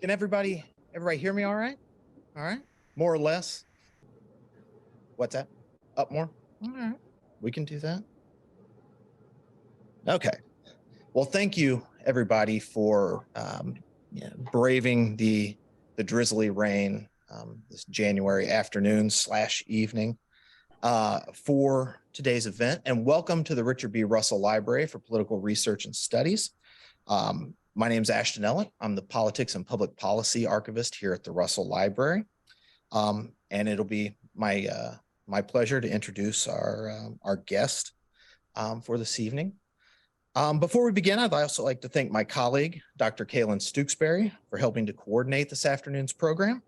Can everybody hear me all right? All right. More or less. What's that? Up more? All right. We can do that. Okay. Well, thank you everybody for braving the drizzly rain this January afternoon / evening for today's event, and welcome to the Richard B. Russell Library for Political Research and Studies. My name is Ashton Ellett. I'm the Politics and Public Policy Archivist here at the Russell Library, and it'll be my pleasure to introduce our guest for this evening. Before we begin, I'd also like to thank my colleague, Dr. Kaylin Stooksbury, for helping to coordinate this afternoon's program.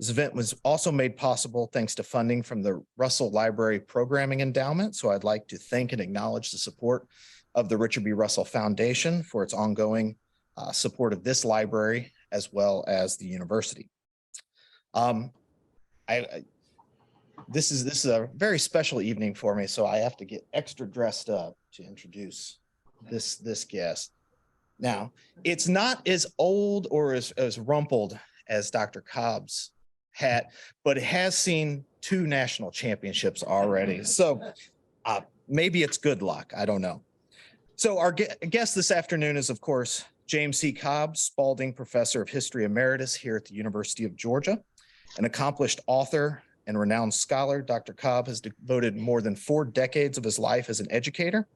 This event was also made possible thanks to funding from the Russell Library Programming Endowment, so I'd like to thank and acknowledge the support of the Richard B. Russell Foundation for its ongoing support of this library as well as the university. This is a very special evening for me, so I have to get extra dressed up to introduce this guest. Now, it's not as old or as rumpled as Dr. Cobb's hat, but it has seen 2 national championships already. So maybe it's good luck. I don't know. So our guest this afternoon is, of course, James C. Cobb, Spalding Professor of History Emeritus here at the University of Georgia. An accomplished author and renowned scholar, Dr. Cobb has devoted more than 4 decades of his life as an educator,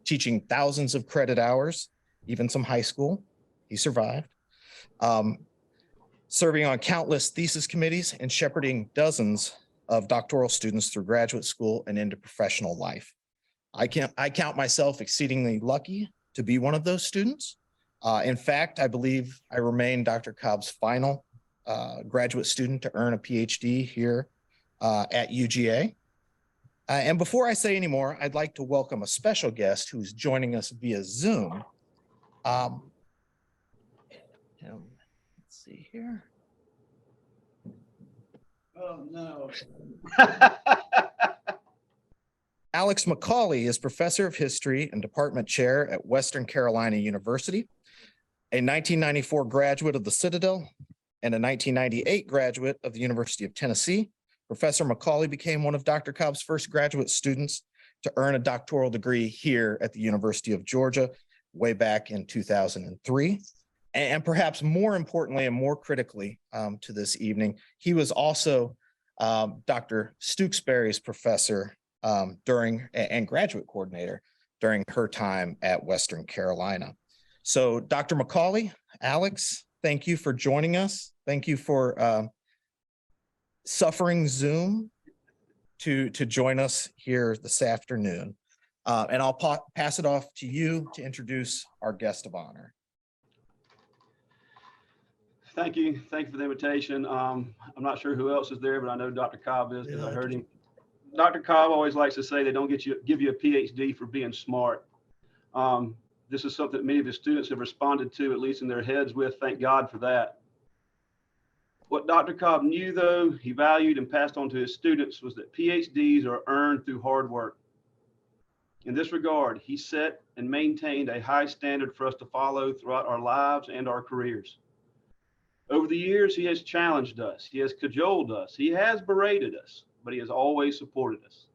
teaching thousands of credit hours, even some high school. He survived. Serving on countless thesis committees and shepherding dozens of doctoral students through graduate school and into professional life. I count myself exceedingly lucky to be one of those students. In fact, I believe I remain Dr. Cobb's final graduate student to earn a PhD here at UGA. And before I say any more, I'd like to welcome a special guest who's joining us via Zoom. Let's see here. Oh, no. Alex McCauley is Professor of History and Department Chair at Western Carolina University, a 1994 graduate of the Citadel, and a 1998 graduate of the University of Tennessee. Professor McCauley became one of Dr. Cobb's first graduate students to earn a doctoral degree here at the University of Georgia way back in 2003. And perhaps more importantly and more critically to this evening, he was also Dr. Stooksbury's professor and graduate coordinator during her time at Western Carolina. So Dr. McCauley, Alex, thank you for joining us. Thank you for suffering Zoom to join us here this afternoon. And I'll pass it off to you to introduce our guest of honor. Thank you for the invitation. I'm not sure who else is there, but I know Dr. Cobb is because I heard him. Dr. Cobb always likes to say they don't give you a PhD for being smart. This is something that many of his students have responded to, at least in their heads with. Thank God for that. What Dr. Cobb knew, though, he valued and passed on to his students was that PhDs are earned through hard work. In this regard, he set and maintained a high standard for us to follow throughout our lives and our careers. Over the years, he has challenged us, he has cajoled us, he has berated us, but he has always supported us.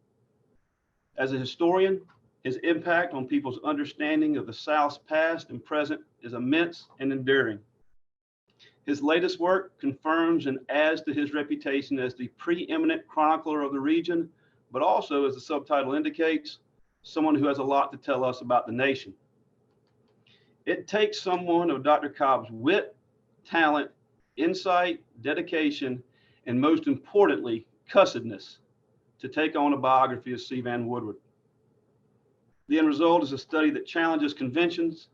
As a historian, his impact on people's understanding of the South's past and present is immense and enduring. His latest work confirms and adds to his reputation as the preeminent chronicler of the region, but also, as the subtitle indicates, someone who has a lot to tell us about the nation. It takes someone of Dr. Cobb's wit, talent, insight, dedication, and most importantly, cussedness to take on a biography of C. Vann Woodward. The end result is a study that challenges conventions,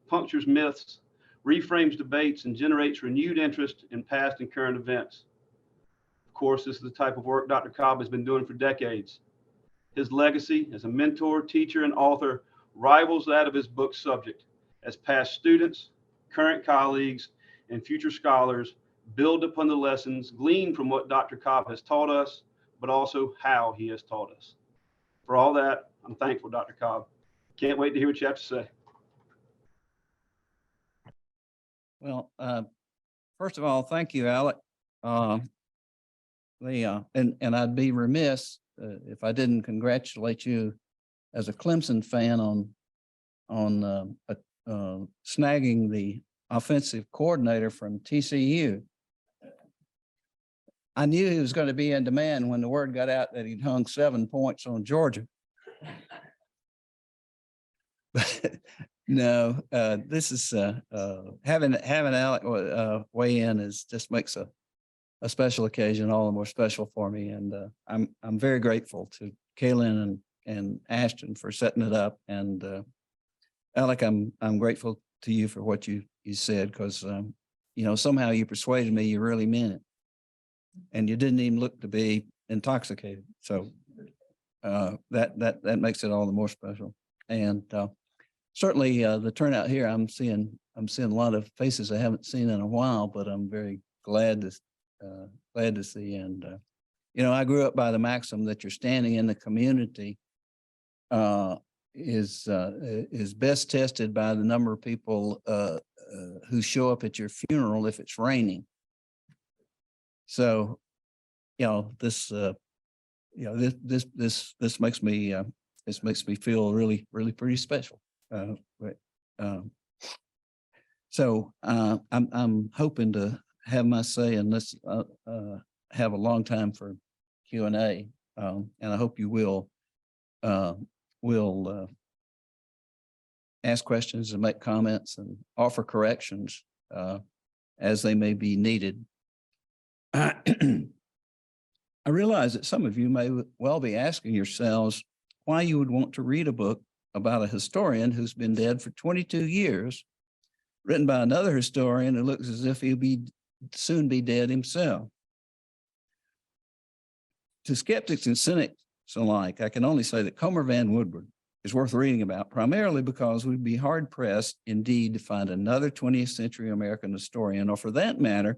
punctures myths, reframes debates, and generates renewed interest in past and current events. Of course, this is the type of work Dr. Cobb has been doing for decades. His legacy as a mentor, teacher, and author rivals that of his book subject, as past students, current colleagues, and future scholars build upon the lessons gleaned from what Dr. Cobb has taught us, but also how he has taught us. For all that, I'm thankful, Dr. Cobb. Can't wait to hear what you have to say. Well, First of all, thank you, Alec. And I'd be remiss if I didn't congratulate you as a Clemson fan on snagging the offensive coordinator from TCU. I knew he was going to be in demand when the word got out that he'd hung 7 points on Georgia. But no, this is having Alec weigh in is just makes a special occasion all the more special for me, and I'm very grateful to Kaylin and Ashton for setting it up, and Alec, I'm grateful to you for what you said, because somehow you persuaded me you really meant it, and you didn't even look to be intoxicated, so that makes it all the more special. And certainly the turnout here, I'm seeing a lot of faces I haven't seen in a while, but I'm very glad to see. And I grew up by the maxim that you're standing in the community is best tested by the number of people who show up at your funeral if it's raining. So, this makes me feel really pretty special. So I'm hoping to have my say, and let's have a long time for Q&A, and I hope you will ask questions and make comments and offer corrections as they may be needed. I realize that some of you may well be asking yourselves why you would want to read a book about a historian who's been dead for 22 years, written by another historian who looks as if he'll soon be dead himself. To skeptics and cynics alike, I can only say that Comer Vann Woodward is worth reading about, primarily because we'd be hard-pressed indeed to find another 20th century American historian, or for that matter,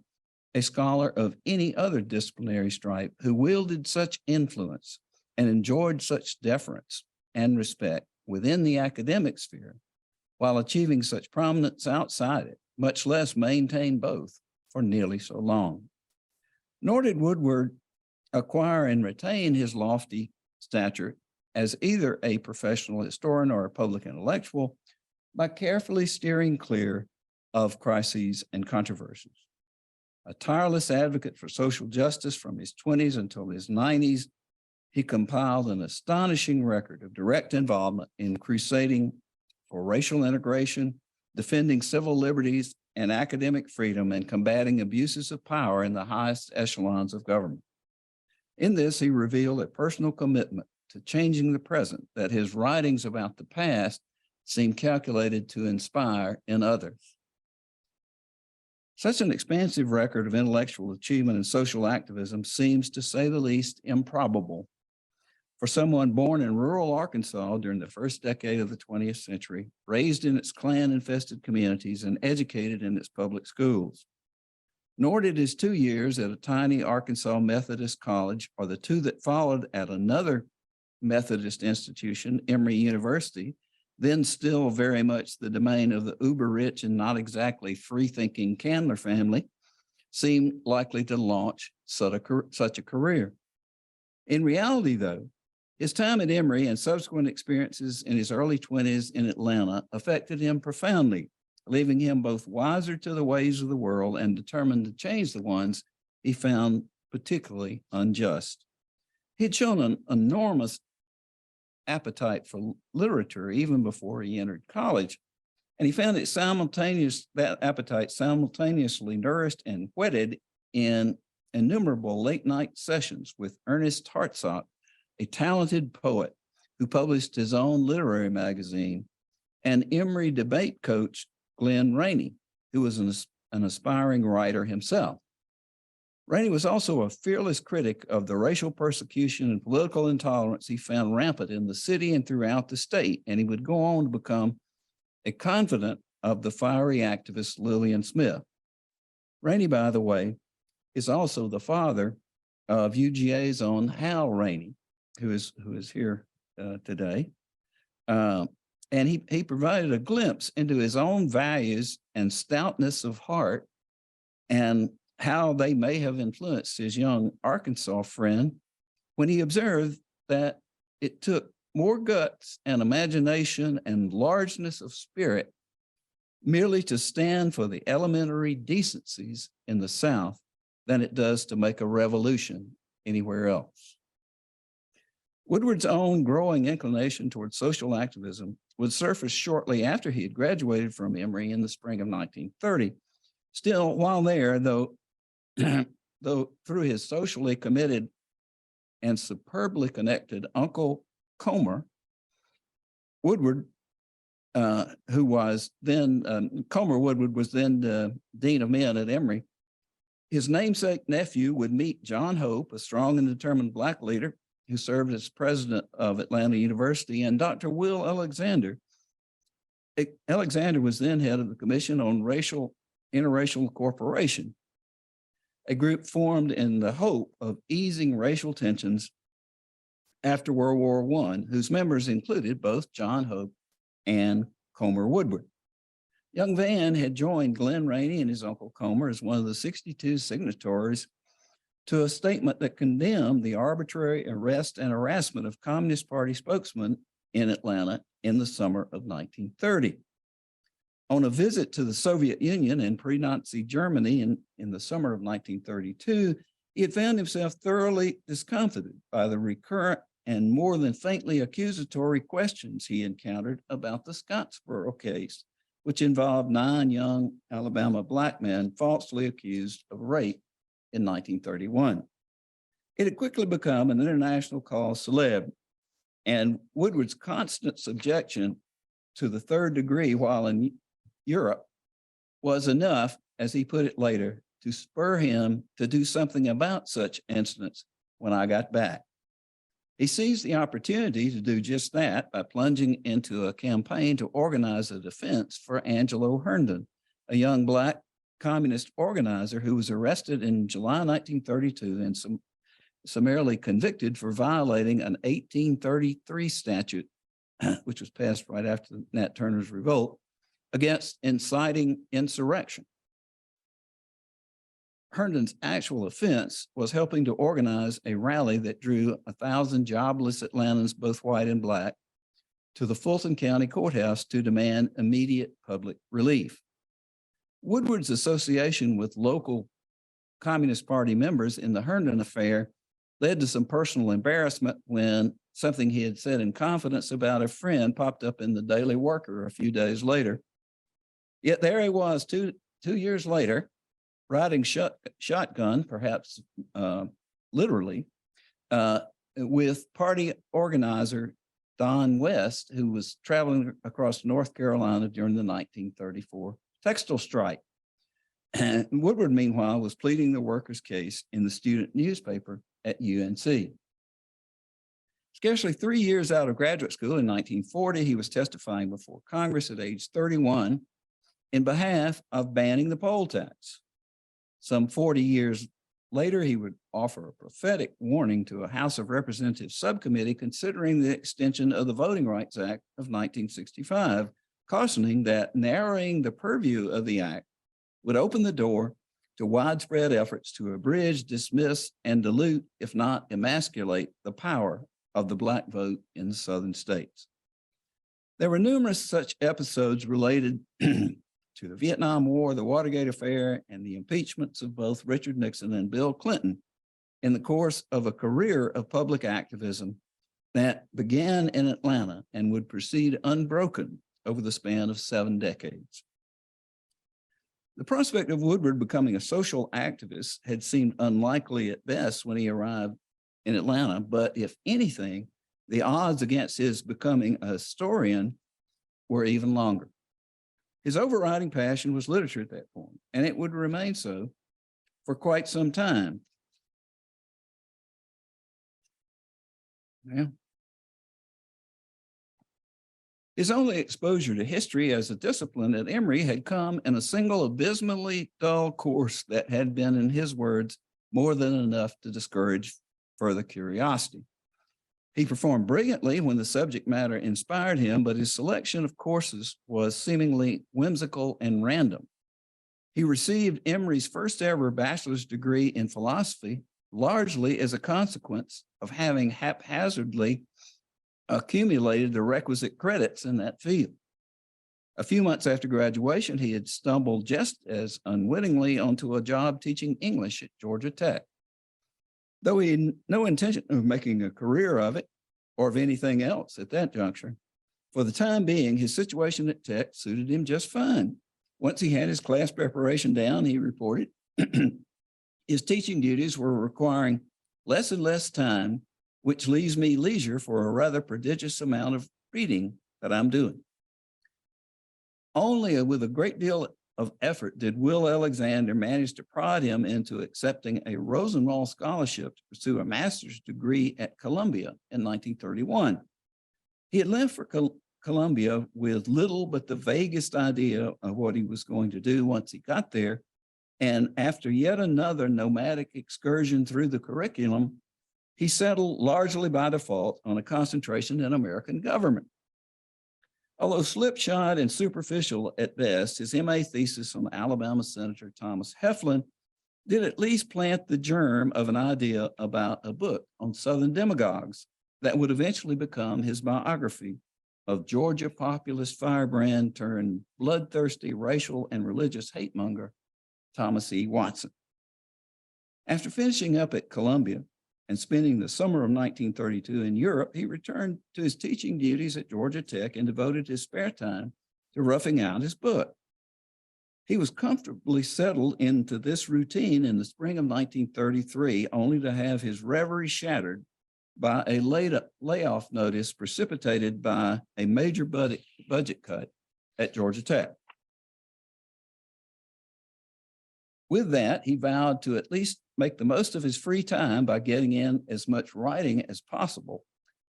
a scholar of any other disciplinary stripe who wielded such influence and enjoyed such deference and respect within the academic sphere while achieving such prominence outside it, much less maintain both for nearly so long. Nor did Woodward acquire and retain his lofty stature as either a professional historian or a public intellectual by carefully steering clear of crises and controversies. A tireless advocate for social justice from his 20s until his 90s, he compiled an astonishing record of direct involvement in crusading for racial integration, defending civil liberties and academic freedom, and combating abuses of power in the highest echelons of government. In this, he revealed a personal commitment to changing the present that his writings about the past seem calculated to inspire in others. Such an expansive record of intellectual achievement and social activism seems, to say the least, improbable for someone born in rural Arkansas during the first decade of the 20th century, raised in its Klan-infested communities, and educated in its public schools. Nor did his 2 years at a tiny Arkansas Methodist college, or the 2 that followed at another Methodist institution, Emory University, then still very much the domain of the uber-rich and not exactly free-thinking Candler family, seem likely to launch such a career. In reality, though, his time at Emory and subsequent experiences in his early 20s in Atlanta affected him profoundly, leaving him both wiser to the ways of the world and determined to change the ones he found particularly unjust. He'd shown an enormous appetite for literature even before he entered college, and he found that appetite simultaneously nourished and whetted in innumerable late-night sessions with Ernest Hartsock, a talented poet who published his own literary magazine, and Emory debate coach Glenn Rainey, who was an aspiring writer himself. Rainey was also a fearless critic of the racial persecution and political intolerance he found rampant in the city and throughout the state, and he would go on to become a confidant of the fiery activist Lillian Smith. Rainey, by the way, is also the father of UGA's own Hal Rainey, who is here today. And he provided a glimpse into his own values and stoutness of heart and how they may have influenced his young Arkansas friend when he observed that it took more guts and imagination and largeness of spirit merely to stand for the elementary decencies in the South than it does to make a revolution anywhere else. Woodward's own growing inclination towards social activism would surface shortly after he had graduated from Emory in the spring of 1930. Still, while there, though through his socially committed and superbly connected uncle Comer, Woodward, who was then, Comer Woodward was then the Dean of Men at Emory. His namesake nephew would meet John Hope, a strong and determined Black leader who served as president of Atlanta University, and Dr. Will Alexander. Alexander was then head of the Commission on Interracial Cooperation, a group formed in the hope of easing racial tensions after World War I, whose members included both John Hope and Comer Woodward. Young Vann had joined Glenn Rainey and his uncle Comer as one of the 62 signatories to a statement that condemned the arbitrary arrest and harassment of Communist Party spokesmen in Atlanta in the summer of 1930. On a visit to the Soviet Union and pre-Nazi Germany in the summer of 1932, he had found himself thoroughly discomfited by the recurrent and more than faintly accusatory questions he encountered about the Scottsboro case, which involved 9 young Alabama Black men falsely accused of rape in 1931. It had quickly become an international cause célèbre, and Woodward's constant subjection to the third degree while in Europe was enough, as he put it later, to spur him to do something about such incidents when I got back. He seized the opportunity to do just that by plunging into a campaign to organize a defense for Angelo Herndon, a young Black communist organizer who was arrested in July 1932 and summarily convicted for violating an 1833 statute, which was passed right after Nat Turner's revolt, against inciting insurrection. Herndon's actual offense was helping to organize a rally that drew 1,000 jobless Atlantans, both white and Black, to the Fulton County Courthouse to demand immediate public relief. Woodward's association with local Communist Party members in the Herndon affair led to some personal embarrassment when something he had said in confidence about a friend popped up in the Daily Worker a few days later. Yet there he was two years later, riding shotgun, perhaps literally, with party organizer Don West, who was traveling across North Carolina during the 1934 textile strike. And Woodward, meanwhile, was pleading the workers' case in the student newspaper at UNC. Scarcely 3 years out of graduate school in 1940, he was testifying before Congress at age 31 in behalf of banning the poll tax. Some 40 years later, he would offer a prophetic warning to a House of Representatives subcommittee considering the extension of the Voting Rights Act of 1965, cautioning that narrowing the purview of the act would open the door to widespread efforts to abridge, dismiss, and dilute, if not emasculate, the power of the Black vote in the Southern states. There were numerous such episodes related to the Vietnam War, the Watergate affair, and the impeachments of both Richard Nixon and Bill Clinton in the course of a career of public activism that began in Atlanta and would proceed unbroken over the span of 7 decades. The prospect of Woodward becoming a social activist had seemed unlikely at best when he arrived in Atlanta, but if anything, the odds against his becoming a historian were even longer. His overriding passion was literature at that point, and it would remain so for quite some time. Yeah. His only exposure to history as a discipline at Emory had come in a single abysmally dull course that had been, in his words, more than enough to discourage further curiosity. He performed brilliantly when the subject matter inspired him, but his selection of courses was seemingly whimsical and random. He received Emory's first ever bachelor's degree in philosophy, largely as a consequence of having haphazardly accumulated the requisite credits in that field. A few months after graduation, he had stumbled just as unwittingly onto a job teaching English at Georgia Tech. Though he had no intention of making a career of it or of anything else at that juncture, for the time being, his situation at Tech suited him just fine. Once he had his class preparation down, he reported his teaching duties were requiring less and less time, which leaves me leisure for a rather prodigious amount of reading that I'm doing. Only with a great deal of effort did Will Alexander manage to prod him into accepting a Rosenwald scholarship to pursue a master's degree at Columbia in 1931. He had left for Columbia with little but the vaguest idea of what he was going to do once he got there. And after yet another nomadic excursion through the curriculum, he settled largely by default on a concentration in American government. Although slipshod and superficial at best, his MA thesis on Alabama Senator Thomas Heflin did at least plant the germ of an idea about a book on Southern demagogues that would eventually become his biography of Georgia populist firebrand turned bloodthirsty racial and religious hate monger, Thomas E. Watson. After finishing up at Columbia and spending the summer of 1932 in Europe, he returned to his teaching duties at Georgia Tech and devoted his spare time to roughing out his book. He was comfortably settled into this routine in the spring of 1933, only to have his reverie shattered by a layoff notice precipitated by a major budget cut at Georgia Tech. With that, he vowed to at least make the most of his free time by getting in as much writing as possible,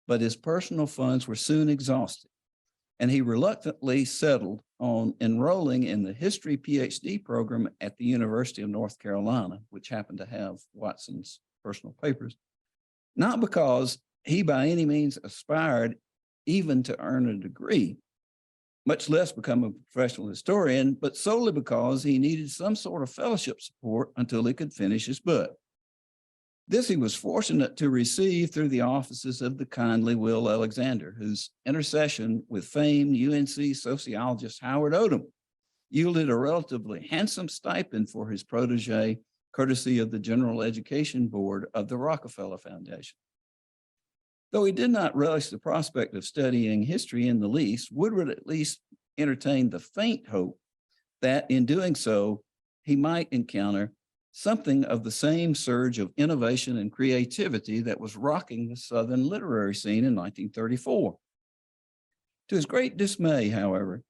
but his personal funds were soon exhausted, and he reluctantly settled on enrolling in the history PhD program at the University of North Carolina, which happened to have Watson's personal papers, not because he by any means aspired even to earn a degree, much less become a professional historian, but solely because he needed some sort of fellowship support until he could finish his book. This he was fortunate to receive through the offices of the kindly Will Alexander, whose intercession with famed UNC sociologist Howard Odom yielded a relatively handsome stipend for his protege, courtesy of the General Education Board of the Rockefeller Foundation. Though he did not relish the prospect of studying history in the least, Woodward at least entertained the faint hope that in doing so, he might encounter something of the same surge of innovation and creativity that was rocking the Southern literary scene in 1934. To his great dismay, however,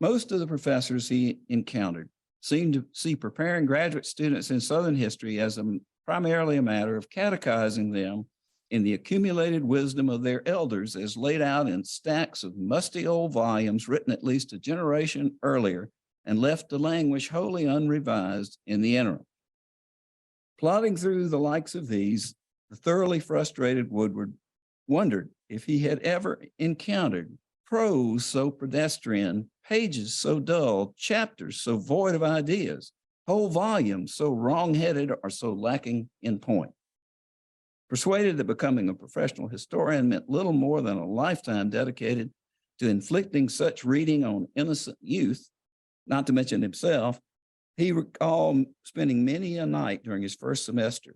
most of the professors he encountered seemed to see preparing graduate students in Southern history as primarily a matter of catechizing them in the accumulated wisdom of their elders as laid out in stacks of musty old volumes written at least a generation earlier and left to languish wholly unrevised in the interim. Plodding through the likes of these, the thoroughly frustrated Woodward wondered if he had ever encountered prose so pedestrian, pages so dull, chapters so void of ideas, whole volumes so wrong-headed or so lacking in point. Persuaded that becoming a professional historian meant little more than a lifetime dedicated to inflicting such reading on innocent youth, not to mention himself, he recalled spending many a night during his first semester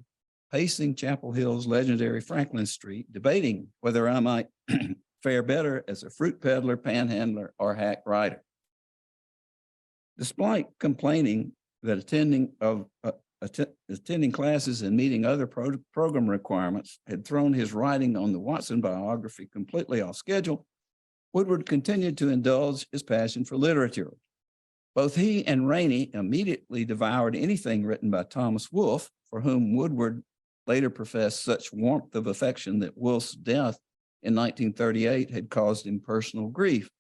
pacing Chapel Hill's legendary Franklin Street, debating whether I might fare better as a fruit peddler, panhandler, or hack writer. Despite complaining that attending classes and meeting other program requirements had thrown his writing on the Watson biography completely off schedule, Woodward continued to indulge his passion for literature. Both he and Rainey immediately devoured anything written by Thomas Wolfe, for whom Woodward later professed such warmth of affection that Wolfe's death in 1938 had caused him personal grief.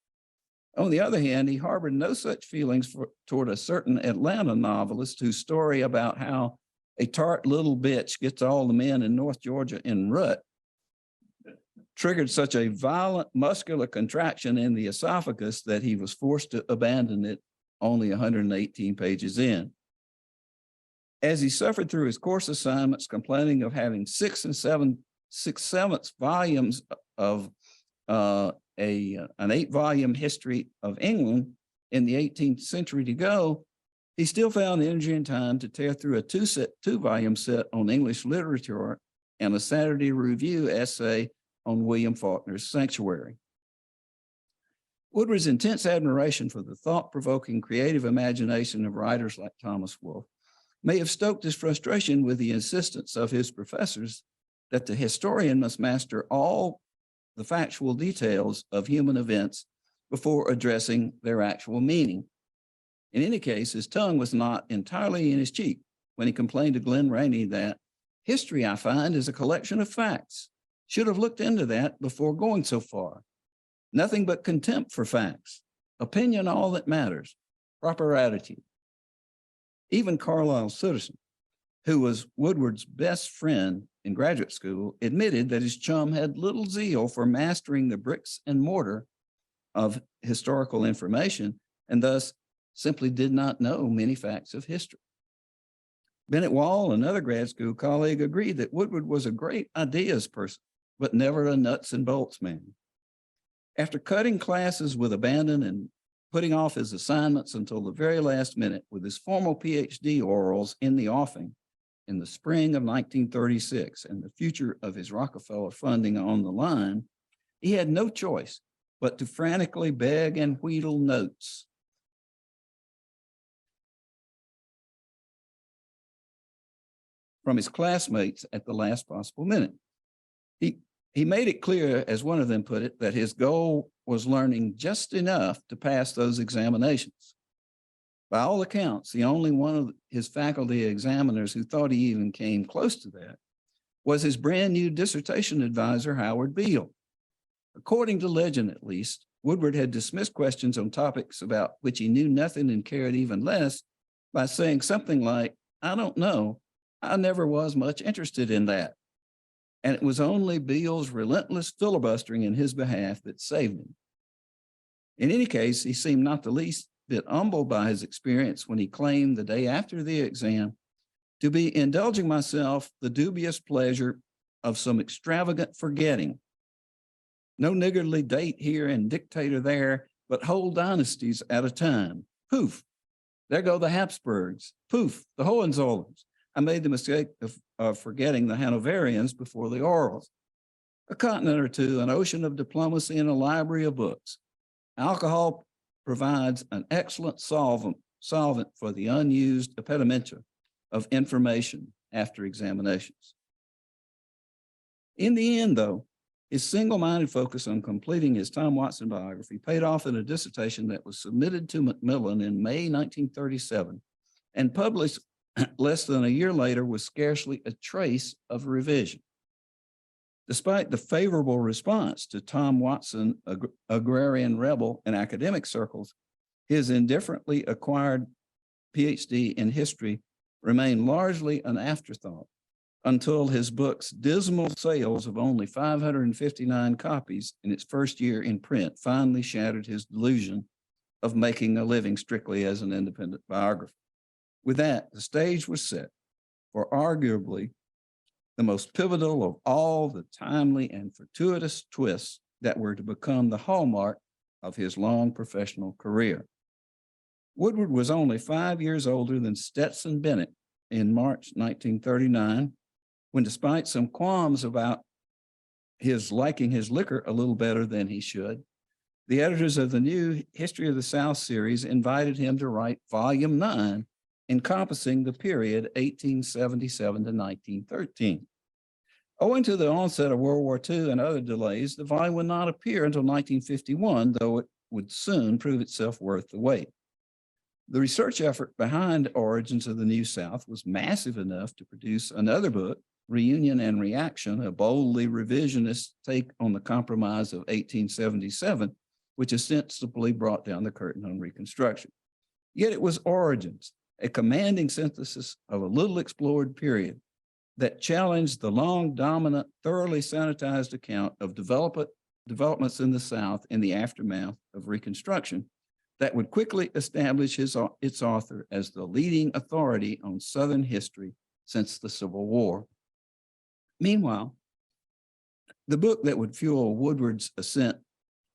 On the other hand, he harbored no such feelings toward a certain Atlanta novelist whose story about how a tart little bitch gets all the men in North Georgia in rut triggered such a violent muscular contraction in the esophagus that he was forced to abandon it only 118 pages in. As he suffered through his course assignments, complaining of having 6/7 volumes of an 8-volume history of England in the 18th century to go, he still found energy and time to tear through a 2-volume set on English literature and a Saturday Review essay on William Faulkner's Sanctuary. Woodward's intense admiration for the thought-provoking creative imagination of writers like Thomas Wolfe may have stoked his frustration with the insistence of his professors that the historian must master all the factual details of human events before addressing their actual meaning. In any case, his tongue was not entirely in his cheek when he complained to Glenn Rainey that history, I find, is a collection of facts. Should have looked into that before going so far. Nothing but contempt for facts. Opinion all that matters. Proper attitude. Even Carlisle Citizen, who was Woodward's best friend in graduate school, admitted that his chum had little zeal for mastering the bricks and mortar of historical information and thus simply did not know many facts of history. Bennett Wall, another grad school colleague, agreed that Woodward was a great ideas person, but never a nuts and bolts man. After cutting classes with abandon and putting off his assignments until the very last minute with his formal PhD orals in the offing in the spring of 1936 and the future of his Rockefeller funding on the line, he had no choice but to frantically beg and wheedle notes from his classmates at the last possible minute. He made it clear, as one of them put it, that his goal was learning just enough to pass those examinations. By all accounts, the only one of his faculty examiners who thought he even came close to that was his brand new dissertation advisor, Howard Beale. According to legend, at least, Woodward had dismissed questions on topics about which he knew nothing and cared even less by saying something like, I don't know, I never was much interested in that. And it was only Beale's relentless filibustering in his behalf that saved him. In any case, he seemed not the least bit humbled by his experience when he claimed the day after the exam to be indulging myself the dubious pleasure of some extravagant forgetting. No niggardly date here and dictator there, but whole dynasties at a time. Poof, there go the Habsburgs. Poof, the Hohenzollerns. I made the mistake of forgetting the Hanoverians before the orals. A continent or two, an ocean of diplomacy, and a library of books. Alcohol provides an excellent solvent for the unused impedimenta of information after examinations. In the end, though, his single-minded focus on completing his Tom Watson biography paid off in a dissertation that was submitted to Macmillan in May 1937 and published less than a year later with scarcely a trace of revision. Despite the favorable response to Tom Watson, agrarian rebel in academic circles, his indifferently acquired PhD in history remained largely an afterthought until his book's dismal sales of only 559 copies in its first year in print finally shattered his delusion of making a living strictly as an independent biographer. With that, the stage was set for arguably the most pivotal of all the timely and fortuitous twists that were to become the hallmark of his long professional career. Woodward was only 5 years older than Stetson Bennett in March 1939, when despite some qualms about his liking his liquor a little better than he should, the editors of the new History of the South series invited him to write Volume 9, encompassing the period 1877 to 1913. Owing to the onset of World War II and other delays, the volume would not appear until 1951, though it would soon prove itself worth the wait. The research effort behind Origins of the New South was massive enough to produce another book, Reunion and Reaction, a boldly revisionist take on the Compromise of 1877, which ostensibly brought down the curtain on Reconstruction. Yet it was Origins, a commanding synthesis of a little explored period that challenged the long dominant, thoroughly sanitized account of developments in the South in the aftermath of Reconstruction, that would quickly establish its author as the leading authority on Southern history since the Civil War. Meanwhile, the book that would fuel Woodward's ascent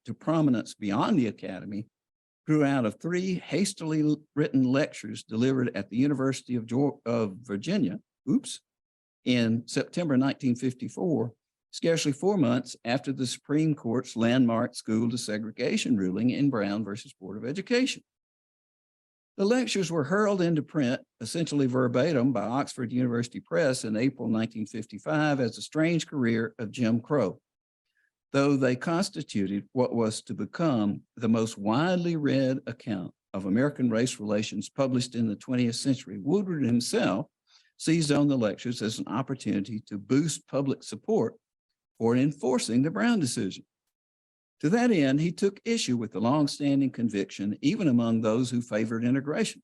to prominence beyond the academy grew out of 3 hastily written lectures delivered at the University of Virginia, in September 1954, scarcely 4 months after the Supreme Court's landmark school desegregation ruling in Brown versus Board of Education. The lectures were hurled into print, essentially verbatim, by Oxford University Press in April 1955 as a strange career of Jim Crow, though they constituted what was to become the most widely read account of American race relations published in the 20th century. Woodward himself seized on the lectures as an opportunity to boost public support for enforcing the Brown decision. To that end, he took issue with the longstanding conviction, even among those who favored integration,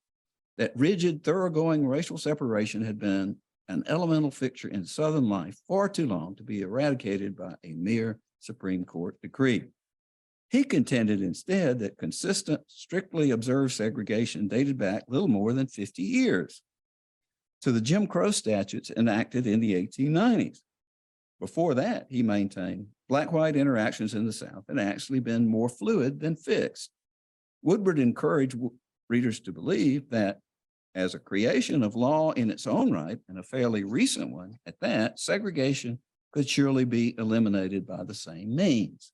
that rigid, thoroughgoing racial separation had been an elemental fixture in Southern life far too long to be eradicated by a mere Supreme Court decree. He contended instead that consistent, strictly observed segregation dated back little more than 50 years to the Jim Crow statutes enacted in the 1890s. Before that, he maintained, Black-white interactions in the South had actually been more fluid than fixed. Woodward encouraged readers to believe that as a creation of law in its own right, and a fairly recent one at that, segregation could surely be eliminated by the same means.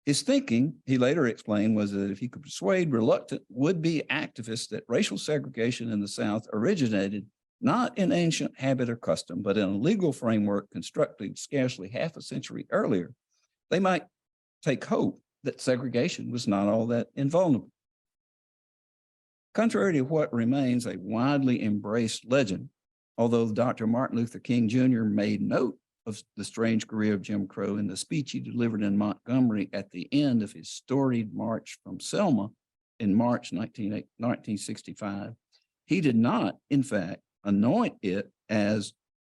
His thinking, he later explained, was that if he could persuade reluctant would-be activists that racial segregation in the South originated not in ancient habit or custom, but in a legal framework constructed scarcely half a century earlier, they might take hope that segregation was not all that invulnerable. Contrary to what remains a widely embraced legend, although Dr. Martin Luther King Jr. made note of the strange career of Jim Crow in the speech he delivered in Montgomery at the end of his storied march from Selma in March 1965, he did not, in fact, anoint it as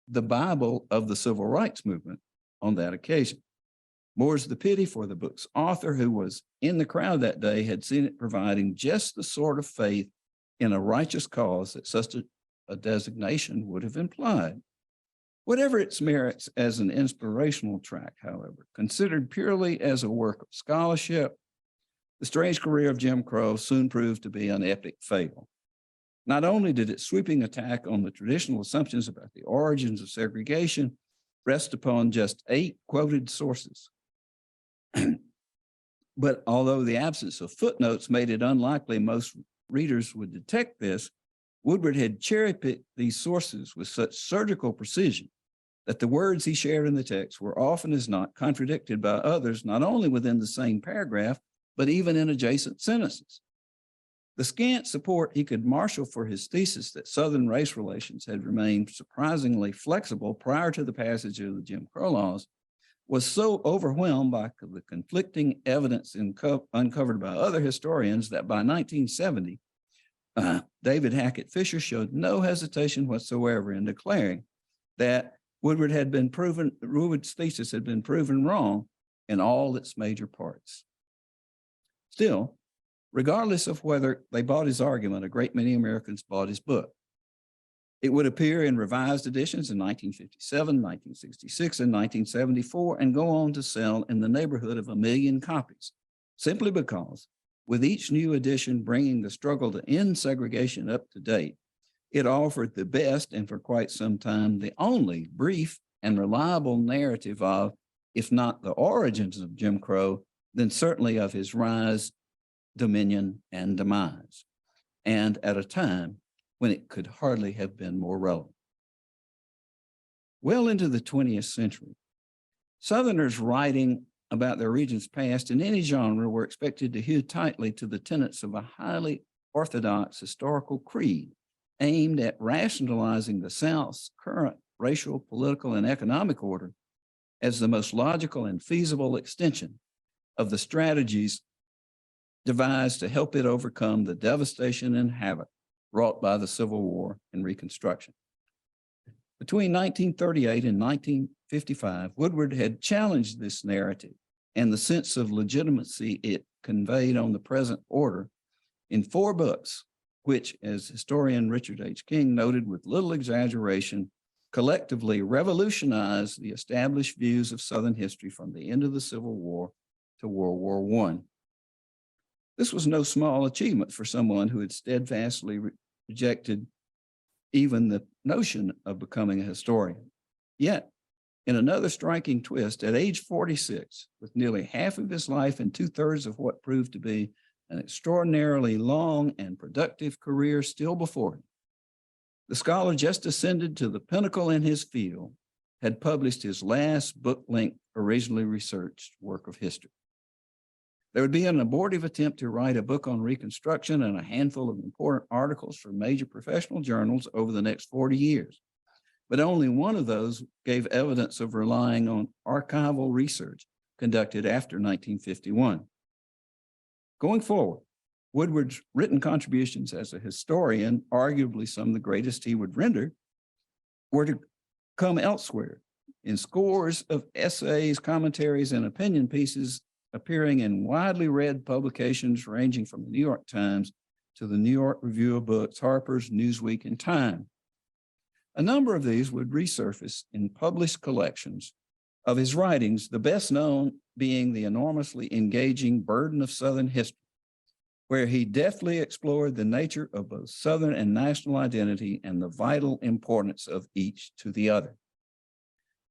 the Bible of the civil rights movement on that occasion. More's the pity for the book's author, who was in the crowd that day, had seen it providing just the sort of faith in a righteous cause that such a designation would have implied. Whatever its merits as an inspirational tract, however, considered purely as a work of scholarship, The Strange Career of Jim Crow soon proved to be an epic fail. Not only did its sweeping attack on the traditional assumptions about the origins of segregation rest upon just 8 quoted sources, but although the absence of footnotes made it unlikely most readers would detect this, Woodward had cherry-picked these sources with such surgical precision that the words he shared in the text were often as not contradicted by others, not only within the same paragraph, but even in adjacent sentences. The scant support he could marshal for his thesis that Southern race relations had remained surprisingly flexible prior to the passage of the Jim Crow laws was so overwhelmed by the conflicting evidence uncovered by other historians that by 1970, David Hackett Fisher showed no hesitation whatsoever in declaring that Woodward's thesis had been proven wrong in all its major parts. Still, regardless of whether they bought his argument, a great many Americans bought his book. It would appear in revised editions in 1957, 1966, and 1974, and go on to sell in the neighborhood of 1 million copies, simply because, with each new edition bringing the struggle to end segregation up to date, it offered the best, and for quite some time, the only brief and reliable narrative of, if not the origins of Jim Crow, then certainly of his rise, dominion, and demise, and at a time when it could hardly have been more relevant. Well into the 20th century, Southerners writing about their region's past in any genre were expected to adhere tightly to the tenets of a highly orthodox historical creed aimed at rationalizing the South's current racial, political, and economic order as the most logical and feasible extension of the strategies devised to help it overcome the devastation and havoc wrought by the Civil War and Reconstruction. Between 1938 and 1955, Woodward had challenged this narrative and the sense of legitimacy it conveyed on the present order in 4 books, which, as historian Richard H. King noted with little exaggeration, collectively revolutionized the established views of Southern history from the end of the Civil War to World War I. This was no small achievement for someone who had steadfastly rejected even the notion of becoming a historian. Yet, in another striking twist, at age 46, with nearly half of his life and 2/3 of what proved to be an extraordinarily long and productive career still before him, the scholar just ascended to the pinnacle in his field, had published his last book-length, originally researched work of history. There would be an abortive attempt to write a book on Reconstruction and a handful of important articles for major professional journals over the next 40 years. But only one of those gave evidence of relying on archival research conducted after 1951. Going forward, Woodward's written contributions as a historian, arguably some of the greatest he would render, were to come elsewhere in scores of essays, commentaries, and opinion pieces appearing in widely read publications ranging from the New York Times to the New York Review of Books, Harper's, Newsweek, and Time. A number of these would resurface in published collections of his writings, the best known being the enormously engaging Burden of Southern History, where he deftly explored the nature of both Southern and national identity and the vital importance of each to the other.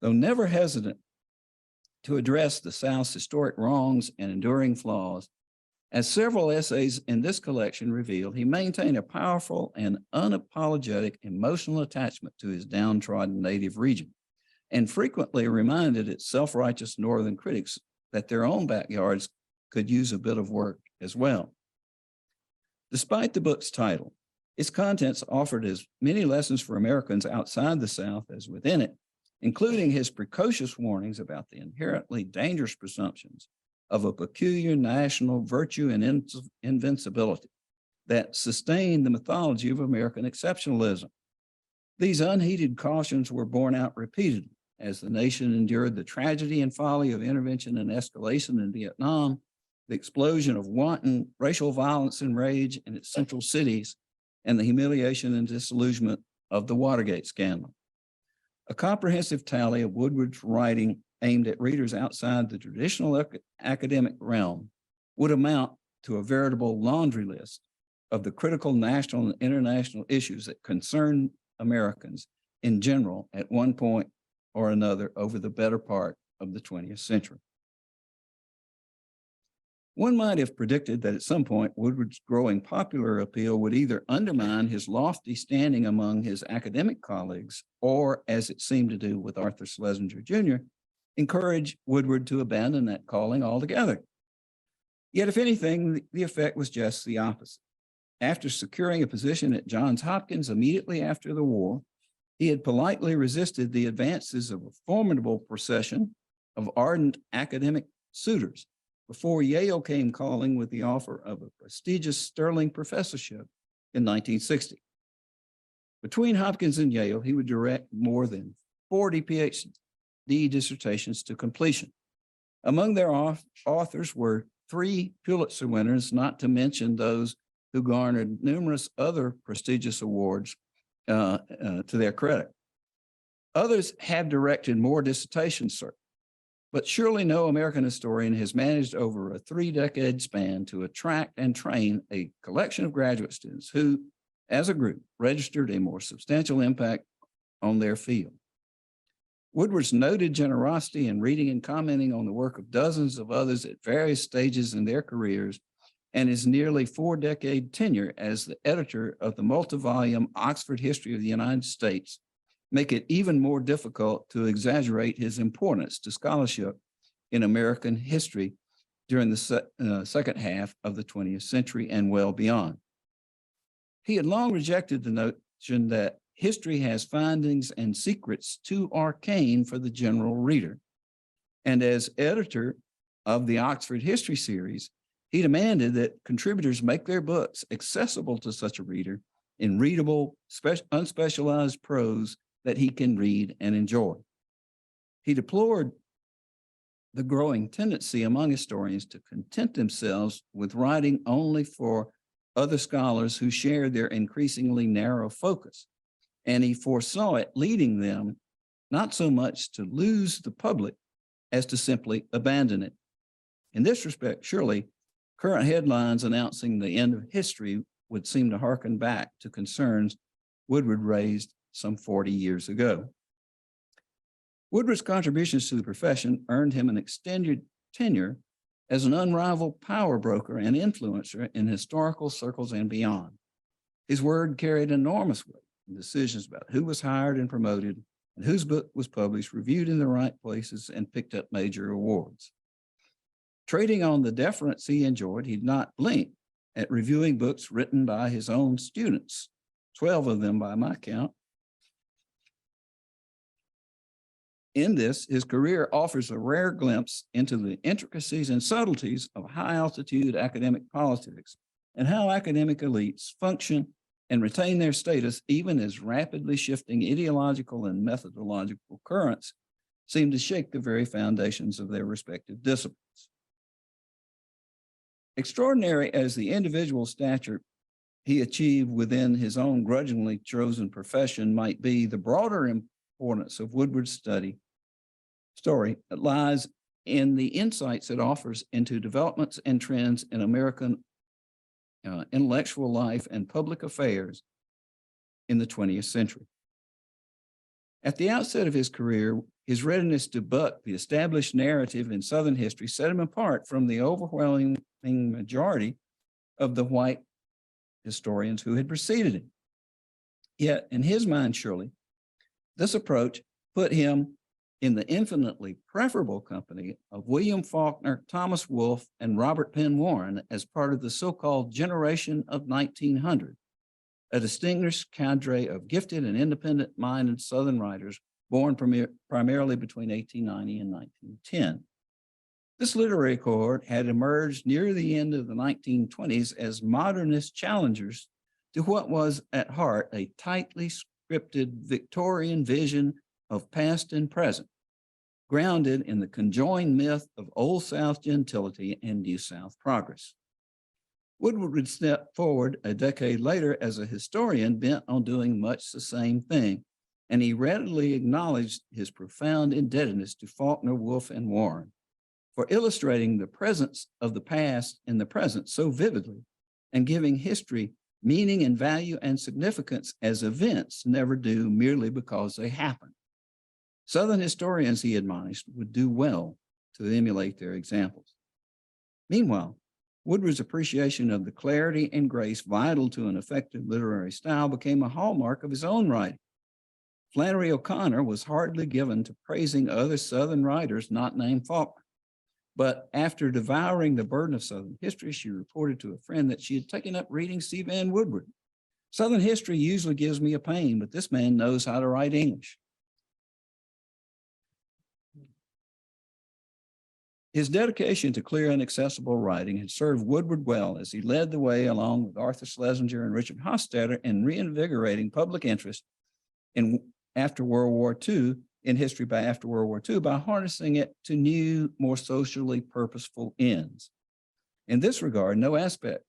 Though never hesitant to address the South's historic wrongs and enduring flaws, as several essays in this collection reveal, he maintained a powerful and unapologetic emotional attachment to his downtrodden native region, and frequently reminded its self-righteous Northern critics that their own backyards could use a bit of work as well. Despite the book's title, its contents offered as many lessons for Americans outside the South as within it, including his precocious warnings about the inherently dangerous presumptions of a peculiar national virtue and invincibility that sustained the mythology of American exceptionalism. These unheeded cautions were borne out repeatedly as the nation endured the tragedy and folly of intervention and escalation in Vietnam, the explosion of wanton racial violence and rage in its central cities, and the humiliation and disillusionment of the Watergate scandal. A comprehensive tally of Woodward's writing aimed at readers outside the traditional academic realm would amount to a veritable laundry list of the critical national and international issues that concern Americans in general at one point or another over the better part of the 20th century. One might have predicted that at some point Woodward's growing popular appeal would either undermine his lofty standing among his academic colleagues or, as it seemed to do with Arthur Schlesinger Jr., encourage Woodward to abandon that calling altogether. Yet, if anything, the effect was just the opposite. After securing a position at Johns Hopkins immediately after the war, he had politely resisted the advances of a formidable procession of ardent academic suitors before Yale came calling with the offer of a prestigious Sterling professorship in 1960. Between Hopkins and Yale, he would direct more than 40 PhD dissertations to completion. Among their authors were 3 Pulitzer winners, not to mention those who garnered numerous other prestigious awards to their credit. Others have directed more dissertations, but surely no American historian has managed over a 3-decade span to attract and train a collection of graduate students who, as a group, registered a more substantial impact on their field. Woodward's noted generosity in reading and commenting on the work of dozens of others at various stages in their careers, and his nearly 4-decade tenure as the editor of the multi-volume Oxford History of the United States make it even more difficult to exaggerate his importance to scholarship in American history during the second half of the 20th century and well beyond. He had long rejected the notion that history has findings and secrets too arcane for the general reader. And as editor of the Oxford History series, he demanded that contributors make their books accessible to such a reader in readable, unspecialized prose that he can read and enjoy. He deplored the growing tendency among historians to content themselves with writing only for other scholars who shared their increasingly narrow focus, and he foresaw it leading them not so much to lose the public as to simply abandon it. In this respect, surely, current headlines announcing the end of history would seem to hearken back to concerns Woodward raised some 40 years ago. Woodward's contributions to the profession earned him an extended tenure as an unrivaled power broker and influencer in historical circles and beyond. His word carried enormous weight in decisions about who was hired and promoted and whose book was published, reviewed in the right places, and picked up major awards. Trading on the deference he enjoyed, he'd not blink at reviewing books written by his own students, 12 of them by my count. In this, his career offers a rare glimpse into the intricacies and subtleties of high-altitude academic politics and how academic elites function and retain their status even as rapidly shifting ideological and methodological currents seem to shake the very foundations of their respective disciplines. Extraordinary as the individual stature he achieved within his own grudgingly chosen profession might be, the broader importance of Woodward's story lies in the insights it offers into developments and trends in American intellectual life and public affairs in the 20th century. At the outset of his career, his readiness to buck the established narrative in Southern history set him apart from the overwhelming majority of the white historians who had preceded him. Yet, in his mind, surely, this approach put him in the infinitely preferable company of William Faulkner, Thomas Wolfe, and Robert Penn Warren as part of the so-called generation of 1900, a distinguished cadre of gifted and independent-minded Southern writers born primarily between 1890 and 1910. This literary cohort had emerged near the end of the 1920s as modernist challengers to what was at heart a tightly scripted Victorian vision of past and present, grounded in the conjoined myth of Old South gentility and New South progress. Woodward would step forward a decade later as a historian bent on doing much the same thing, and he readily acknowledged his profound indebtedness to Faulkner, Wolfe, and Warren for illustrating the presence of the past in the present so vividly and giving history meaning and value and significance as events never do merely because they happen. Southern historians, he admonished, would do well to emulate their examples. Meanwhile, Woodward's appreciation of the clarity and grace vital to an effective literary style became a hallmark of his own writing. Flannery O'Connor was hardly given to praising other Southern writers not named Faulkner. But after devouring the burden of Southern history, she reported to a friend that she had taken up reading C. Vann Woodward. Southern history usually gives me a pain, but this man knows how to write English. His dedication to clear and accessible writing had served Woodward well as he led the way along with Arthur Schlesinger and Richard Hofstadter in reinvigorating public interest in after World War II, in history by after World War II, by harnessing it to new, more socially purposeful ends. In this regard, no aspect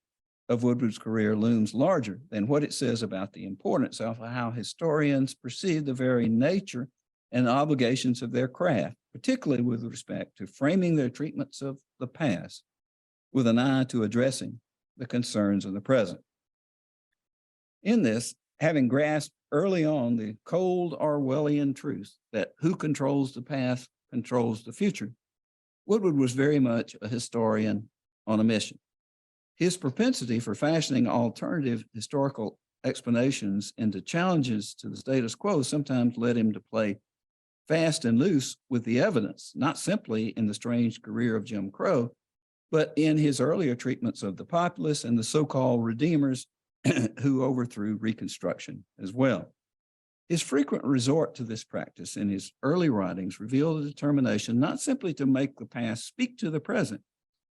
of Woodward's career looms larger than what it says about the importance of how historians perceive the very nature and obligations of their craft, particularly with respect to framing their treatments of the past with an eye to addressing the concerns of the present. In this, having grasped early on the cold Orwellian truth that who controls the past controls the future, Woodward was very much a historian on a mission. His propensity for fashioning alternative historical explanations into challenges to the status quo sometimes led him to play fast and loose with the evidence, not simply in the strange career of Jim Crow, but in his earlier treatments of the populace and the so-called redeemers who overthrew Reconstruction as well. His frequent resort to this practice in his early writings revealed a determination not simply to make the past speak to the present,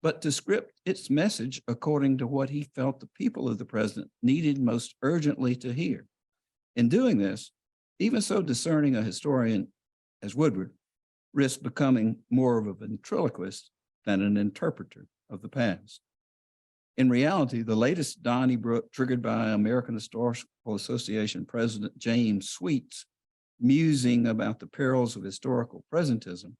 but to script its message according to what he felt the people of the present needed most urgently to hear. In doing this, even so discerning a historian as Woodward risked becoming more of a ventriloquist than an interpreter of the past. In reality, the latest Donnybrook, triggered by American Historical Association President James Sweet's musing about the perils of historical presentism,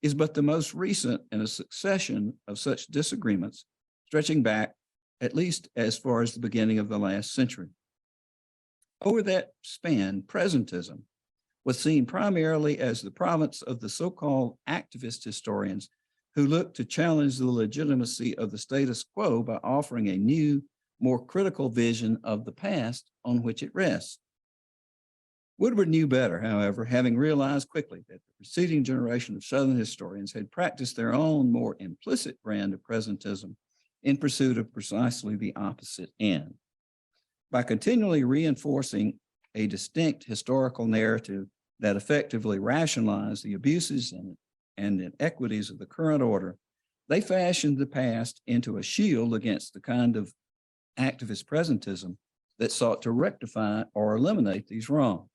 is but the most recent in a succession of such disagreements stretching back at least as far as the beginning of the last century. Over that span, presentism was seen primarily as the province of the so-called activist historians who looked to challenge the legitimacy of the status quo by offering a new, more critical vision of the past on which it rests. Woodward knew better, however, having realized quickly that the preceding generation of Southern historians had practiced their own more implicit brand of presentism in pursuit of precisely the opposite end. By continually reinforcing a distinct historical narrative that effectively rationalized the abuses and inequities of the current order, they fashioned the past into a shield against the kind of activist presentism that sought to rectify or eliminate these wrongs.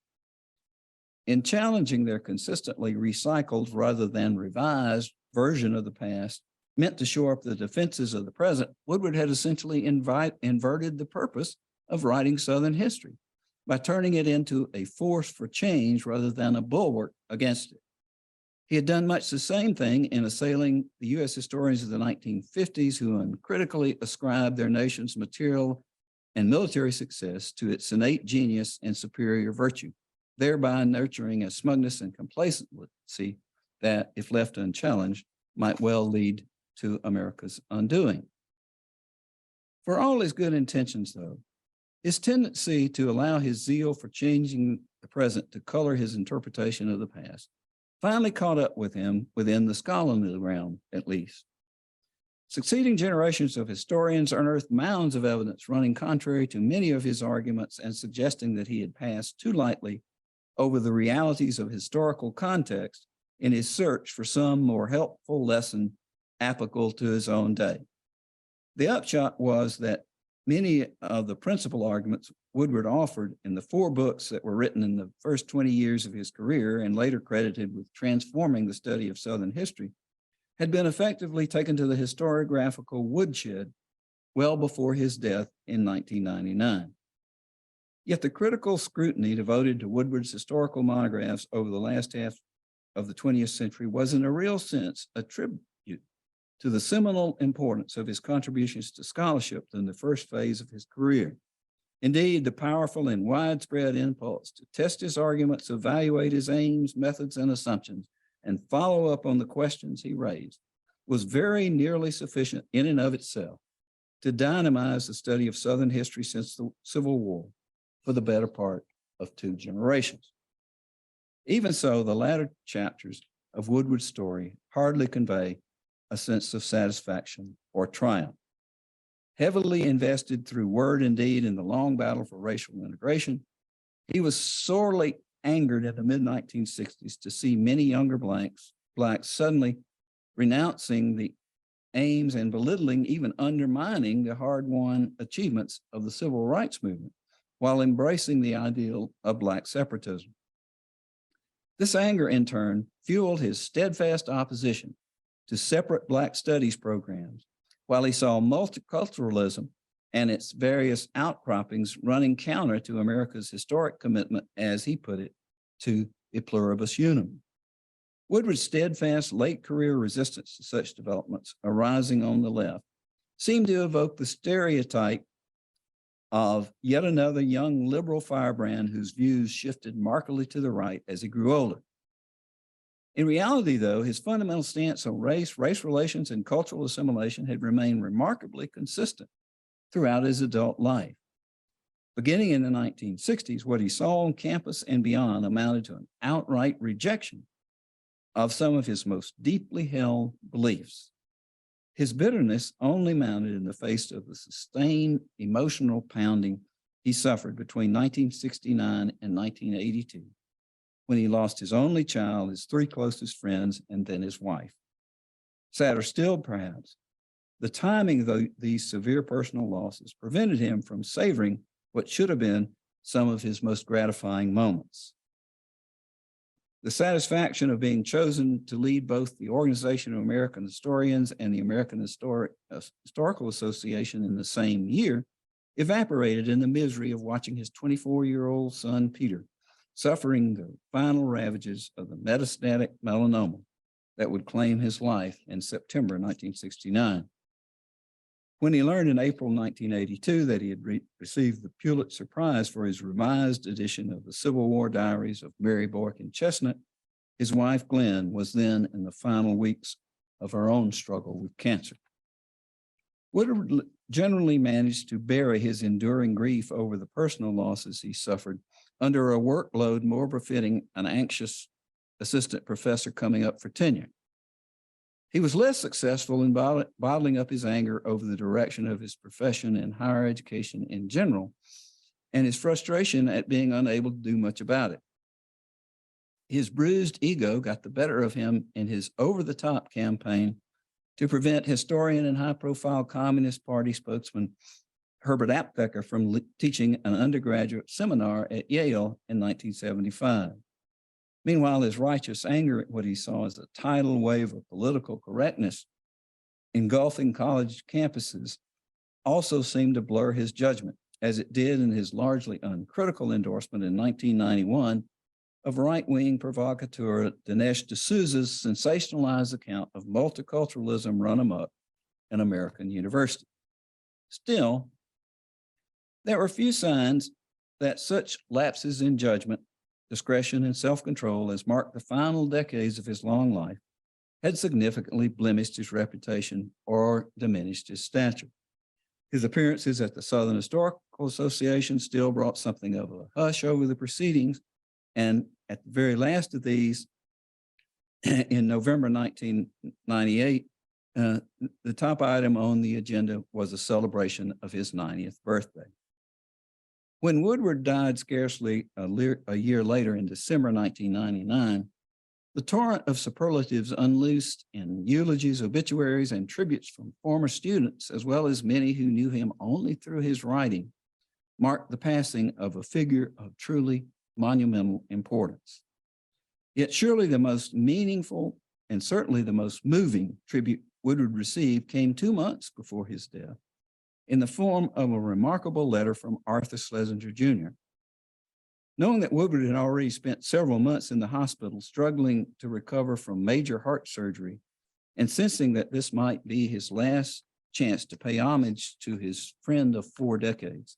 In challenging their consistently recycled rather than revised version of the past meant to shore up the defenses of the present, Woodward had essentially inverted the purpose of writing Southern history by turning it into a force for change rather than a bulwark against it. He had done much the same thing in assailing the U.S. historians of the 1950s who uncritically ascribed their nation's material and military success to its innate genius and superior virtue, thereby nurturing a smugness and complacency that, if left unchallenged, might well lead to America's undoing. For all his good intentions, though, his tendency to allow his zeal for changing the present to color his interpretation of the past finally caught up with him within the scholarly realm, at least. Succeeding generations of historians unearthed mounds of evidence running contrary to many of his arguments and suggesting that he had passed too lightly over the realities of historical context in his search for some more helpful lesson applicable to his own day. The upshot was that many of the principal arguments Woodward offered in the 4 books that were written in the first 20 years of his career and later credited with transforming the study of Southern history had been effectively taken to the historiographical woodshed well before his death in 1999. Yet the critical scrutiny devoted to Woodward's historical monographs over the last half of the 20th century was in a real sense a tribute to the seminal importance of his contributions to scholarship in the first phase of his career. Indeed, the powerful and widespread impulse to test his arguments, evaluate his aims, methods, and assumptions, and follow up on the questions he raised was very nearly sufficient in and of itself to dynamize the study of Southern history since the Civil War for the better part of 2 generations. Even so, the latter chapters of Woodward's story hardly convey a sense of satisfaction or triumph. Heavily invested through word and deed in the long battle for racial integration, he was sorely angered in the mid-1960s to see many younger blacks suddenly renouncing the aims and belittling, even undermining the hard-won achievements of the civil rights movement while embracing the ideal of Black separatism. This anger, in turn, fueled his steadfast opposition to separate Black studies programs, while he saw multiculturalism and its various outcroppings running counter to America's historic commitment, as he put it, to a pluribus unum. Woodward's steadfast late career resistance to such developments arising on the left seemed to evoke the stereotype of yet another young liberal firebrand whose views shifted markedly to the right as he grew older. In reality, though, his fundamental stance on race relations, and cultural assimilation had remained remarkably consistent throughout his adult life. Beginning in the 1960s, what he saw on campus and beyond amounted to an outright rejection of some of his most deeply held beliefs. His bitterness only mounted in the face of the sustained emotional pounding he suffered between 1969 and 1982, when he lost his only child, his 3 closest friends, and then his wife. Sadder still, perhaps, the timing of these severe personal losses prevented him from savoring what should have been some of his most gratifying moments. The satisfaction of being chosen to lead both the Organization of American Historians and the American Historical Association in the same year evaporated in the misery of watching his 24-year-old son, Peter, suffering the final ravages of the metastatic melanoma that would claim his life in September 1969. When he learned in April 1982 that he had received the Pulitzer Prize for his revised edition of the Civil War Diaries of Mary Boykin Chestnut, his wife Glenn was then in the final weeks of her own struggle with cancer. Woodward generally managed to bury his enduring grief over the personal losses he suffered under a workload more befitting an anxious assistant professor coming up for tenure. He was less successful in bottling up his anger over the direction of his profession and higher education in general, and his frustration at being unable to do much about it. His bruised ego got the better of him in his over-the-top campaign to prevent historian and high-profile Communist Party spokesman Herbert Aptheker from teaching an undergraduate seminar at Yale in 1975. Meanwhile, his righteous anger at what he saw as a tidal wave of political correctness engulfing college campuses also seemed to blur his judgment, as it did in his largely uncritical endorsement in 1991 of right-wing provocateur Dinesh D'Souza's sensationalized account of multiculturalism run amok in American university. Still, there were few signs that such lapses in judgment, discretion, and self-control as marked the final decades of his long life had significantly blemished his reputation or diminished his stature. His appearances at the Southern Historical Association still brought something of a hush over the proceedings, and at the very last of these, in November 1998, the top item on the agenda was a celebration of his 90th birthday. When Woodward died scarcely a year later in December 1999, the torrent of superlatives unloosed in eulogies, obituaries, and tributes from former students, as well as many who knew him only through his writing, marked the passing of a figure of truly monumental importance. Yet surely the most meaningful and certainly the most moving tribute Woodward received came 2 months before his death in the form of a remarkable letter from Arthur Schlesinger, Jr. Knowing that Woodward had already spent several months in the hospital struggling to recover from major heart surgery and sensing that this might be his last chance to pay homage to his friend of 4 decades,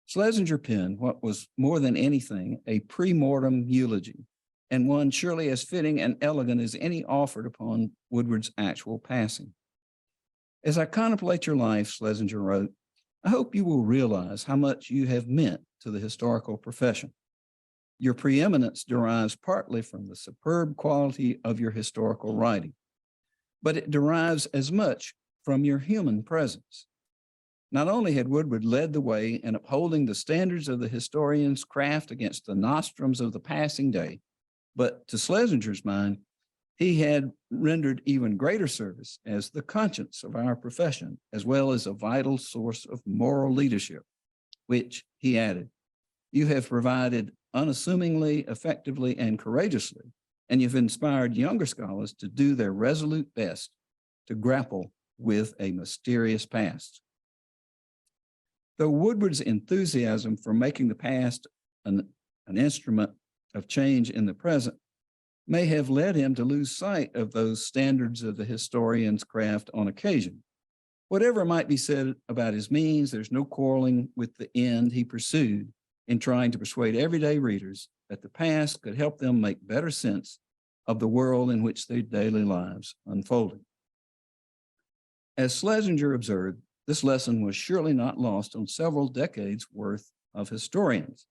Schlesinger penned what was more than anything a pre-mortem eulogy, and one surely as fitting and elegant as any offered upon Woodward's actual passing. As I contemplate your life, Schlesinger wrote, I hope you will realize how much you have meant to the historical profession. Your preeminence derives partly from the superb quality of your historical writing, but it derives as much from your human presence. Not only had Woodward led the way in upholding the standards of the historian's craft against the nostrums of the passing day, but to Schlesinger's mind, he had rendered even greater service as the conscience of our profession, as well as a vital source of moral leadership, which, he added, you have provided unassumingly, effectively, and courageously, and you've inspired younger scholars to do their resolute best to grapple with a mysterious past. Though Woodward's enthusiasm for making the past an instrument of change in the present may have led him to lose sight of those standards of the historian's craft on occasion. Whatever might be said about his means, there's no quarreling with the end he pursued in trying to persuade everyday readers that the past could help them make better sense of the world in which their daily lives unfolded. As Schlesinger observed, this lesson was surely not lost on several decades worth of historians.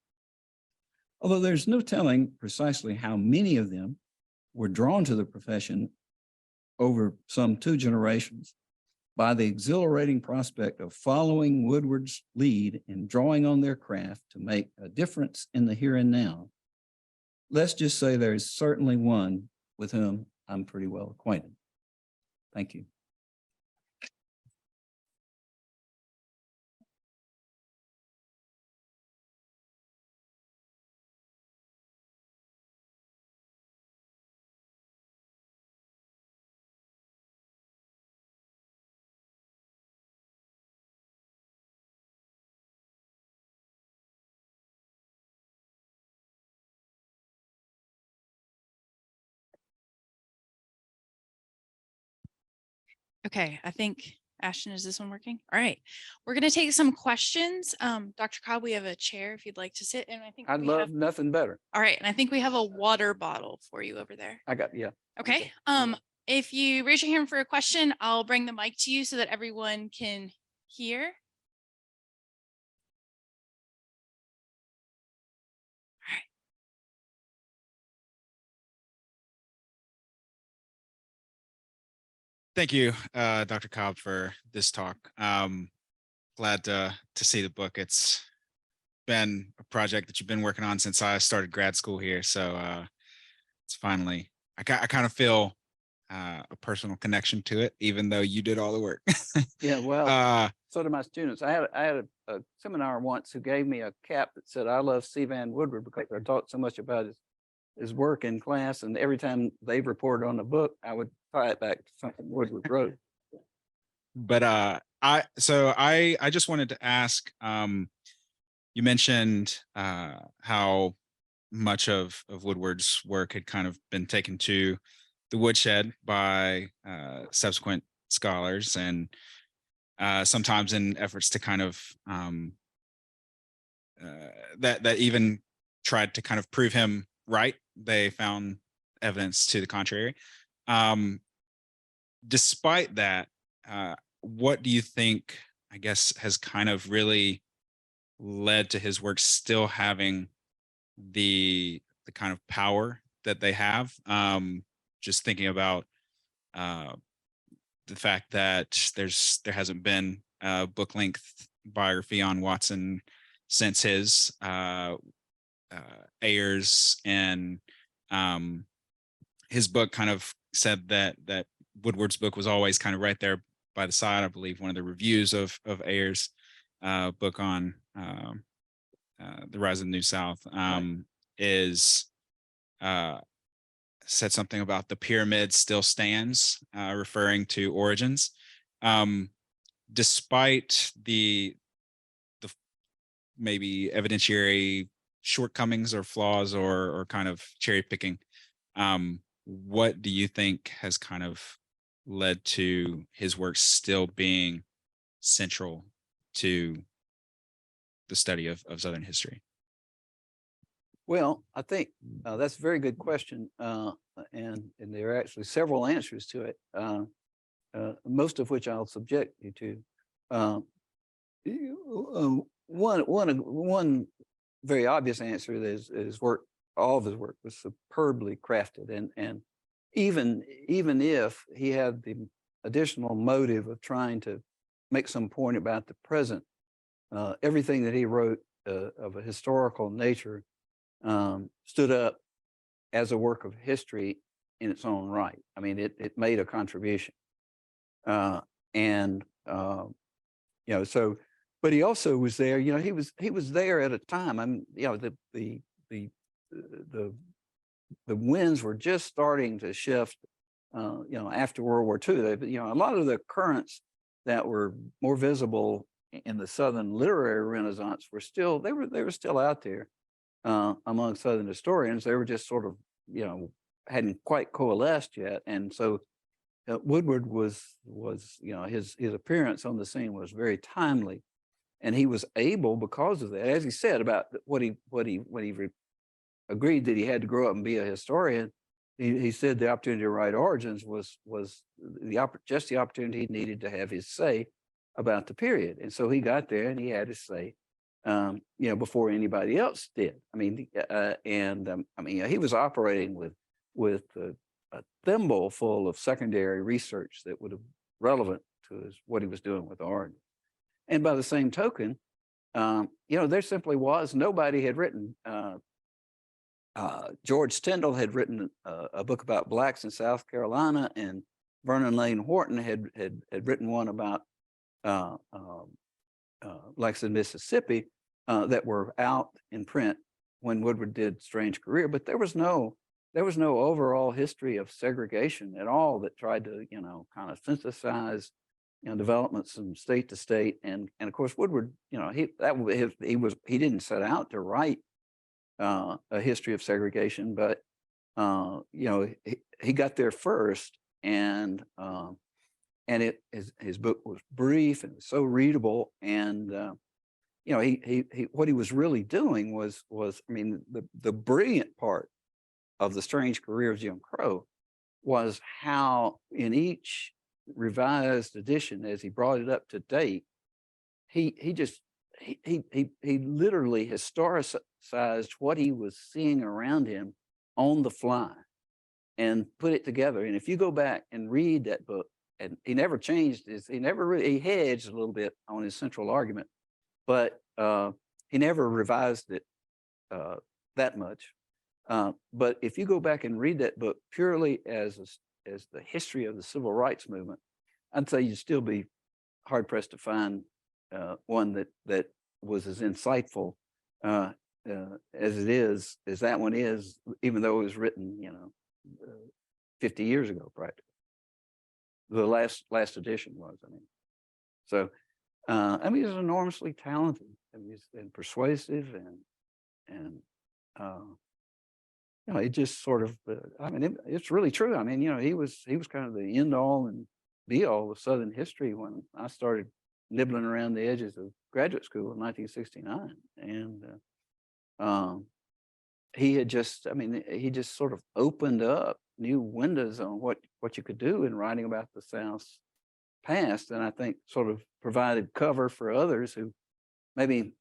Although there's no telling precisely how many of them were drawn to the profession over some 2 generations by the exhilarating prospect of following Woodward's lead in drawing on their craft to make a difference in the here and now. Let's just say there is certainly one with whom I'm pretty well acquainted. Thank you. Okay, I think Ashton, is this one working? All right, we're gonna take some questions. Dr. Cobb, we have a chair if you'd like to sit, and I think I'd we love have, nothing better. all right, and I think we have a water bottle for you over there. Yeah. Okay. If you raise your hand for a question, I'll bring the mic to you so that everyone can hear. Thank you, Dr. Cobb, for this talk. Glad to see the book. It's been a project that you've been working on since I started grad school here. So it's finally, I kind of feel a personal connection to it, even though you did all the work. Yeah, well, so do my students. I had a seminar once who gave me a cap that said, "I love C. Vann Woodward," because I taught so much about his work in class. And every time they reported on the book, I would tie it back to something Woodward wrote. But I just wanted to ask, you mentioned how much of Woodward's work had kind of been taken to the woodshed by subsequent scholars, and sometimes in efforts to kind of that even tried to kind of prove him right, they found evidence to the contrary. Despite that, what do you think, I guess, has kind of really led to his work still having the kind of power that they have? Just thinking about the fact that there hasn't been a book length biography on Watson since his Ayers, and his book kind of said that Woodward's book was always kind of right there by the side. I believe one of the reviews of Ayers' book on the Rise of the New South is said something about the pyramid still stands, referring to Origins. Despite the maybe evidentiary shortcomings or flaws or kind of cherry picking, what do you think has kind of led to his work still being central to the study of Southern history? Well, I think that's a very good question, and there are actually several answers to it, most of which I'll subject you to. One very obvious answer is his work. All of his work was superbly crafted, and even if he had the additional motive of trying to make some point about the present, everything that he wrote of a historical nature stood up as a work of history in its own right. I mean, it made a contribution, so. But he also was there. He was there at a time. I mean, the winds were just starting to shift. After World War II, a lot of the currents that were more visible in the Southern literary Renaissance were still still out there among Southern historians. They were just sort of hadn't quite coalesced yet, and so Woodward was his appearance on the scene was very timely. And he was able, because of that, as he said about when he agreed that he had to grow up and be a historian, he said the opportunity to write Origins was just the opportunity he needed to have his say about the period. And so he got there and he had his say, before anybody else did. I mean, he was operating with a thimble full of secondary research that would have relevant to what he was doing with Origins. And by the same token, there simply was nobody had written. George Tyndall had written a book about blacks in South Carolina, and Vernon Lane Horton had written one about blacks in Mississippi that were out in print when Woodward did Strange Career. But there was no overall history of segregation at all that tried to kind of synthesize developments from state to state, and of course Woodward, he didn't set out to write a history of segregation, but he got there first, and and his book was brief and so readable. And you know, he what he was really doing was I mean, the brilliant part of The Strange Career of Jim Crow was how in each revised edition, as he brought it up to date, he literally historicized what he was seeing around him on the fly and put it together. And if you go back and read that book, and he never changed he hedged a little bit on his central argument, but he never revised it that much. But if you go back and read that book purely as the history of the civil rights movement, I'd say you'd still be hard pressed to find one that was as insightful as that one is, even though it was written, 50 years ago, practically. The last edition was, I mean. So, I mean, he's enormously talented and persuasive, and it just sort of, I mean, it's really true. I mean, he was kind of the end all and be all of Southern history when I started nibbling around the edges of graduate school in 1969. And he had just, I mean, he just sort of opened up new windows on what you could do in writing about the South's past. And I think sort of provided cover for others who maybe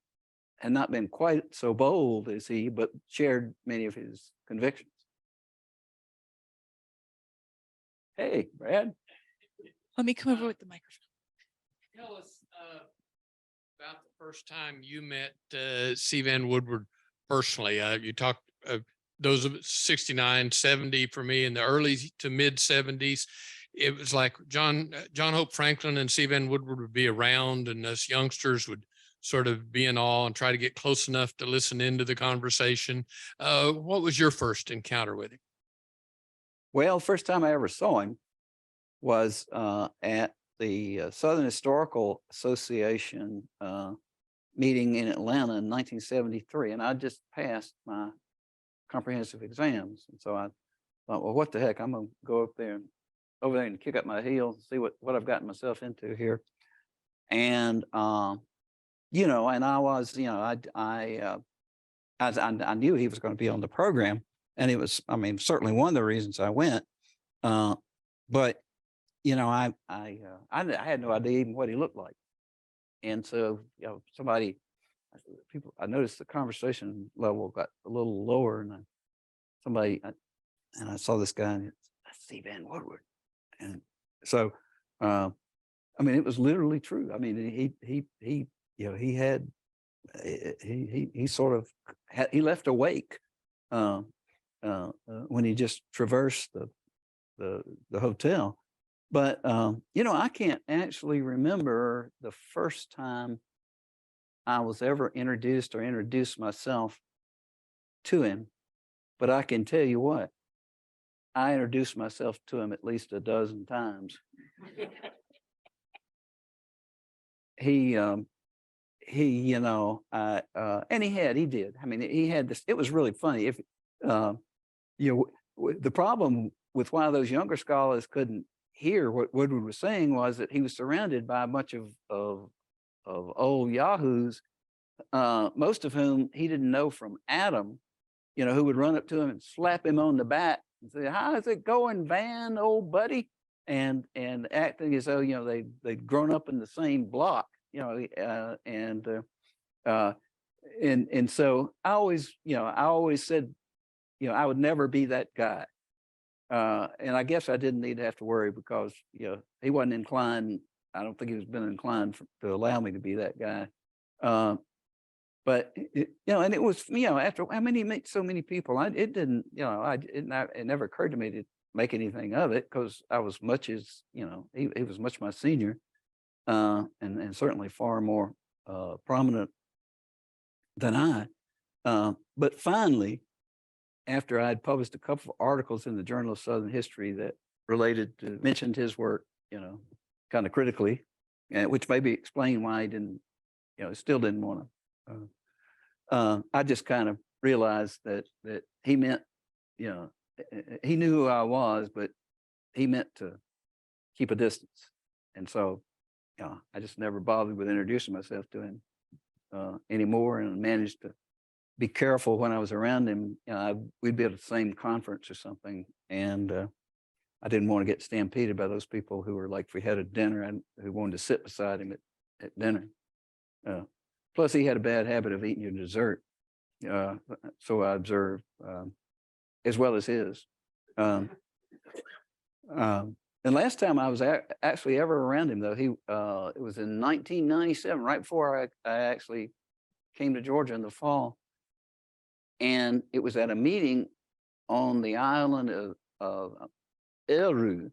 had not been quite so bold as he, but shared many of his convictions. Hey, Brad. Let me come over with the microphone. Tell us about the first time you met C. Vann Woodward personally. You talked those of 69, 70 for me in the early to mid 70s. It was like John Hope Franklin and C. Vann Woodward would be around, and us youngsters would sort of be in awe and try to get close enough to listen into the conversation. What was your first encounter with him? Well, first time I ever saw him was at the Southern Historical Association meeting in Atlanta in 1973, and I just passed my comprehensive exams, and so I thought, well, what the heck, I'm gonna go over there and kick up my heels and see what I've gotten myself into here. And and I was, I knew he was going to be on the program, and it was, I mean, certainly one of the reasons I went. But I had no idea even what he looked like, and so I noticed the conversation level got a little lower, and I saw this guy, and it's C. Vann Woodward, and so I mean, it was literally true. I mean, he had he sort of he left a wake when he just traversed the hotel. But I can't actually remember the first time I was ever introduced myself to him. But I can tell you what, I introduced myself to him at least a dozen times. He did. I mean, he had this, it was really funny. If, the problem with why those younger scholars couldn't hear what Woodward was saying was that he was surrounded by a bunch of old yahoos, most of whom he didn't know from Adam, who would run up to him and slap him on the back and say, "How's it going, Van, old buddy?" And acting as though, they'd grown up in the same block, and so I always said, I would never be that guy. And I guess I didn't need to have to worry because, he wasn't inclined. I don't think he was been inclined to allow me to be that guy. But, and it was, after he met so many people, it never occurred to me to make anything of it because I was much as, he was much my senior, and certainly far more prominent than I. But finally, after I'd published a couple of articles in the Journal of Southern History that mentioned his work, kind of critically, which maybe explained why he didn't, still didn't want to. I just kind of realized that he meant, he knew who I was, but he meant to keep a distance. And so, I just never bothered with introducing myself to him anymore, and managed to be careful when I was around him. We'd be at the same conference or something, and I didn't want to get stampeded by those people who were like, if we had a dinner, and who wanted to sit beside him at dinner. Plus, he had a bad habit of eating your dessert. So I observed, as well as his. And last time I was actually ever around him, though, it was in 1997, right before I actually came to Georgia in the fall. And it was at a meeting on the island of Eru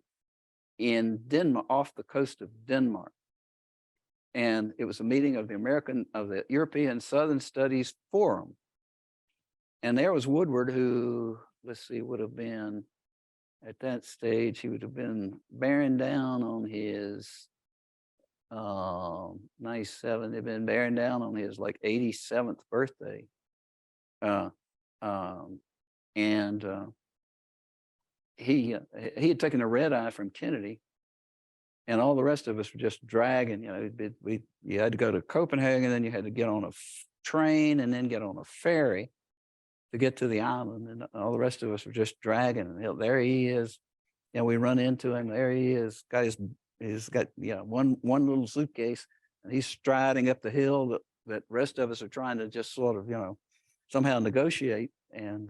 in Denmark, off the coast of Denmark. And it was a meeting of the European Southern Studies Forum. And there was Woodward, who, let's see, would have been, at that stage, he would have been bearing down on his 97, he'd been bearing down on his like 87th birthday. He had taken a red eye from Kennedy, and all the rest of us were just dragging. You had to go to Copenhagen, then you had to get on a train, and then get on a ferry to get to the island, and all the rest of us were just dragging. And there he is. We run into him. There he is. He's got one little suitcase, and he's striding up the hill that rest of us are trying to just sort of somehow negotiate. And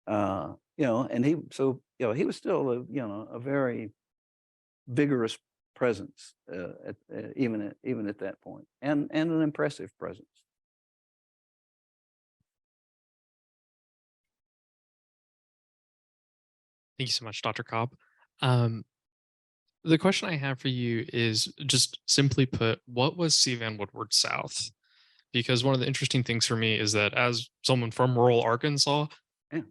and he was still a very vigorous presence even at that point, and an impressive presence. Thank you so much, Dr. Cobb. The question I have for you is, just simply put, what was C. Vann Woodward South? Because one of the interesting things for me is that, as someone from rural Arkansas,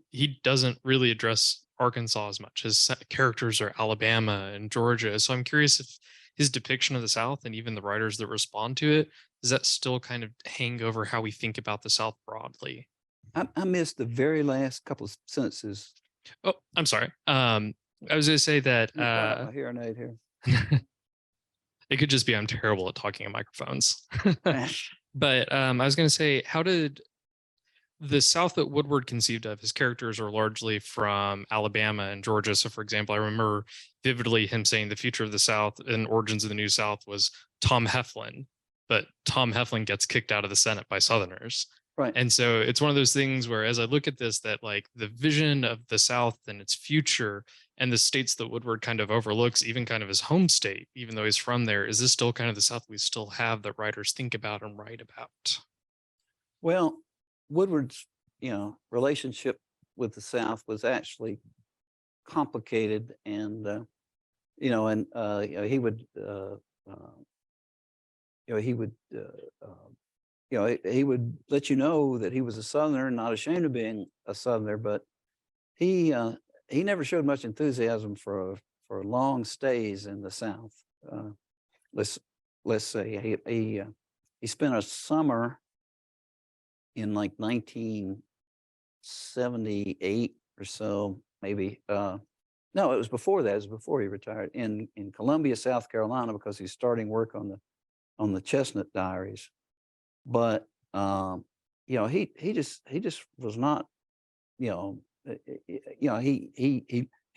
he doesn't really address Arkansas as much. His characters are Alabama and Georgia. So I'm curious if his depiction of the South, and even the writers that respond to it, does that still kind of hang over how we think about the South broadly? I missed the very last couple of sentences. Oh, I'm sorry. I was going to say that My hearing aid here. it could just be I'm terrible at talking in microphones. But I was going to say, how did the South that Woodward conceived of, his characters are largely from Alabama and Georgia. So, for example, I remember vividly him saying the future of the South and origins of the New South was Tom Heflin, but Tom Heflin gets kicked out of the Senate by Southerners. Right. And so it's one of those things where, as I look at this, that like the vision of the South and its future and the states that Woodward kind of overlooks, even kind of his home state, even though he's from there, is this still kind of the South we still have that writers think about and write about? Well, Woodward's, relationship with the South was actually complicated, and he would, he would let you know that he was a Southerner, not ashamed of being a Southerner, but he never showed much enthusiasm for long stays in the South. Let's say he spent a summer in like 1978 or so, maybe. No, it was before that. It was before he retired in Columbia, South Carolina, because he's starting work on the Chestnut Diaries. But he just was not, he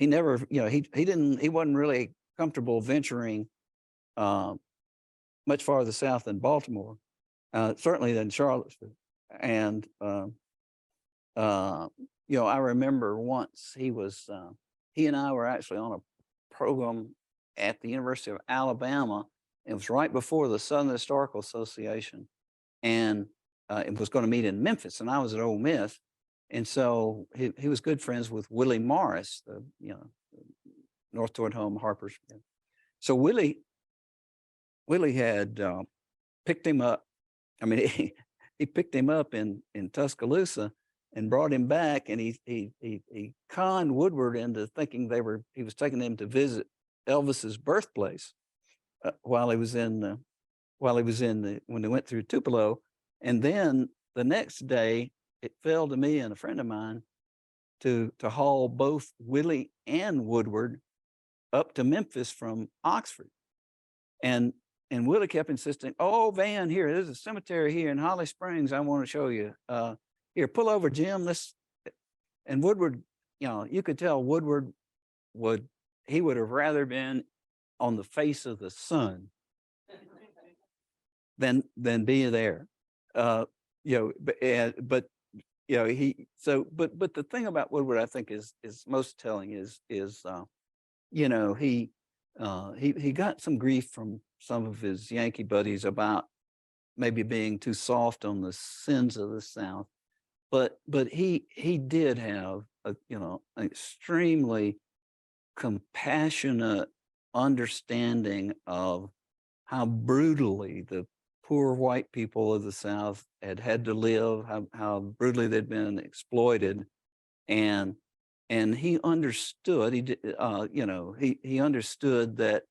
never, he wasn't really comfortable venturing much farther south than Baltimore, certainly than Charlottesville. And I remember once he and I were actually on a program at the University of Alabama. It was right before the Southern Historical Association, and it was going to meet in Memphis, and I was at Ole Miss. And so he was good friends with Willie Morris, the North Toward Home Harper's. So Willie had picked him up. I mean, he picked him up in Tuscaloosa and brought him back, and he conned Woodward into thinking he was taking him to visit Elvis's birthplace when they went through Tupelo. And then the next day, it fell to me and a friend of mine to haul both Willie and Woodward up to Memphis from Oxford. and Woodward kept insisting, "Oh, Van, here, there's a cemetery here in Holly Springs. I want to show you. Here, pull over, Jim. Let's." And Woodward, you could tell Woodward would have rather been on the face of the sun than be there. But but the thing about Woodward, I think, is most telling is he got some grief from some of his Yankee buddies about maybe being too soft on the sins of the South, but he did have an extremely compassionate understanding of how brutally the poor white people of the South had to live, how brutally they'd been exploited, and he understood. He did, he understood that